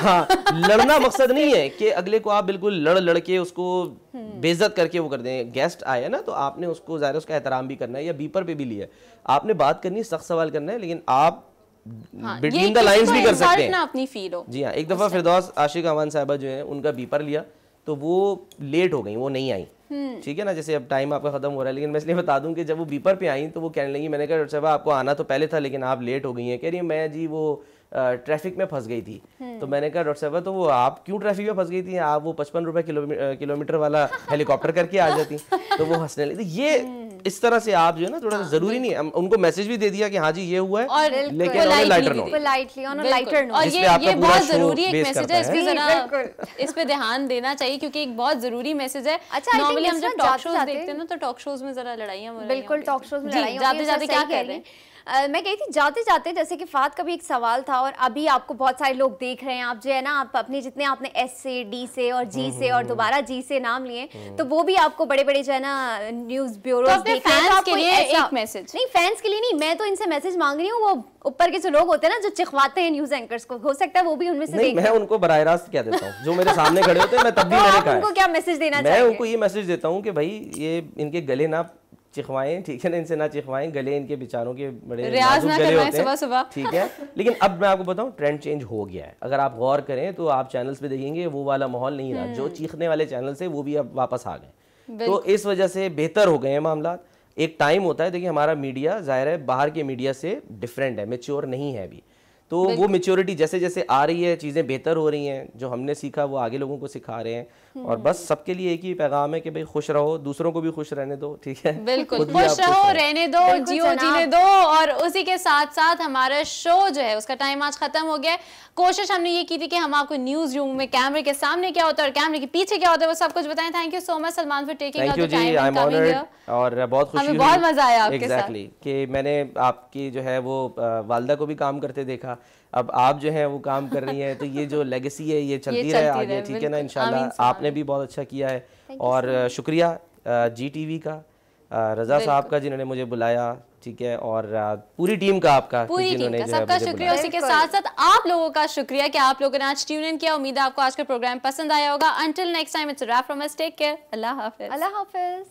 आप लड़ना मकसद नहीं है कि अगले को आप बिल्कुल लड़ के उसको बेइज्जत करके वो कर दें। गेस्ट आया ना तो आपने उसको ज़ाहिर उसका एहतराम भी करना है, या बीपर पे भी लिया है, आपने बात करनी, सख्त सवाल करना है, लेकिन आप बिटवीन द लाइंस भी कर सकते हैं अपनी फील हो। जी हाँ, एक दफ़ा फिरदौस आशिक अमान साहबा जो है उनका बीपर लिया तो वो लेट हो गई, वो नहीं आई, ठीक है ना, जैसे अब टाइम आपका खत्म हो रहा है, लेकिन मैं इसलिए बता दूं कि जब वो बीपर पे आई तो वो कहने लगी, मैंने कहा डॉक्टर साहब आपको आना तो पहले था लेकिन आप लेट हो गई हैं। कह रही है मैं जी वो ट्रैफिक में फंस गई थी। तो मैंने कहा डॉक्टर साहब तो वो आप क्यों ट्रैफिक में फंस गई थी, आप वो 55 रुपए किलोमीटर वाला हेलीकॉप्टर करके आ जाती। तो वो हंसने लगी। ये इस तरह से आप जो है ना थोड़ा सा जरूरी नहीं है, उनको मैसेज भी दे दिया कि हाँ जी ये हुआ है, और लेकिन लाइटर नोट, और ये बहुत जरूरी एक मैसेज है, इस पे ध्यान देना चाहिए क्योंकि एक बहुत जरूरी मैसेज है। अच्छा, नॉर्मली हम जब टॉक शोज देखते हैं ना तो टॉक शोज में जरा लड़ाइयाँ, बिल्कुल टॉक शोज में लड़ाइयाँ, जाते जाते क्या कह रहे हैं। मैं कही थी जाते जाते, जैसे कि फात का भी एक सवाल था और अभी आपको बहुत सारे लोग देख रहे हैं, आप जो है ना आप अपने जितने आपने एस से डी से और जी से और दोबारा जी से नाम लिए तो वो भी आपको बड़े बड़े जो है ना न्यूज ब्यूरो के लिए एक मैसेज नहीं, फैंस के लिए नहीं, मैं तो इनसे मैसेज मांग रही हूँ, वो ऊपर के जो लोग होते हैं ना जो चिखवाते हैं न्यूज एंकर्स को, हो सकता है वो भी उनमें से नहीं, मैं उनको बराह रास्त क्या देता हूँ जो मेरे सामने खड़े होते हैं, मैं तब भी मैंने कहा उनको क्या मैसेज देना चाहिए, मैं उनको ये मैसेज देता हूँ कि भाई ये इनके गले ना चिखवाएं, ठीक है ना, इनसे ना चिखवाएं, गले इनके बेचारों के बड़े नाजुक गले होते हैं सुबह, ठीक है। लेकिन अब मैं आपको बताऊं ट्रेंड चेंज हो गया है, अगर आप गौर करें तो आप चैनल्स पे देखेंगे वो वाला माहौल नहीं रहा, जो चीखने वाले चैनल से वो भी अब वापस आ गए, तो इस वजह से बेहतर हो गए हैं मामला। एक टाइम होता है, देखिए हमारा मीडिया जाहिर है बाहर के मीडिया से डिफरेंट है, मेच्योर नहीं है अभी, तो वो मेच्योरिटी जैसे जैसे आ रही है, चीज़ें बेहतर हो रही हैं, जो हमने सीखा वो आगे लोगों को सिखा रहे हैं, और बस सबके लिए एक ही पैगाम है कि भाई खुश रहो, दूसरों को भी खुश रहने दो, ठीक है, बिल्कुल खुश रहो, रहने दो, जियो जीने दो। और उसी के साथ साथ हमारा शो जो है उसका टाइम आज खत्म हो गया। कोशिश हमने ये की थी कि हम आपको न्यूज रूम में कैमरे के सामने क्या होता है और कैमरे के पीछे क्या होता है वो सब कुछ बताएं। Thank you so much Salman for taking out the time and coming here, और बहुत खुशी हुई, बहुत मजा आया आपके साथ एग्जैक्टली कि मैंने आपकी जो है वो वालदा को भी काम करते देखा, अब आप जो है वो काम कर रही हैं, तो ये जो लेगेसी है ये चलती रहे आगे, ठीक है ना, इंशाल्लाह। आपने भी बहुत अच्छा किया है, और शुक्रिया जी टीवी का, रज़ा साहब का जिन्होंने मुझे बुलाया, ठीक है, और पूरी टीम का आपका, पूरी टीम का सबका शुक्रिया। उसी के साथ साथ आप लोगों का शुक्रिया कि आप लोगों ने आज ट्यून इन किया। उम्मीद है आपको आज का प्रोग्राम पसंद आया होगा। Until next time, it's a wrap from us. Take care. अल्लाह हाफिज। अल्लाह हाफिज।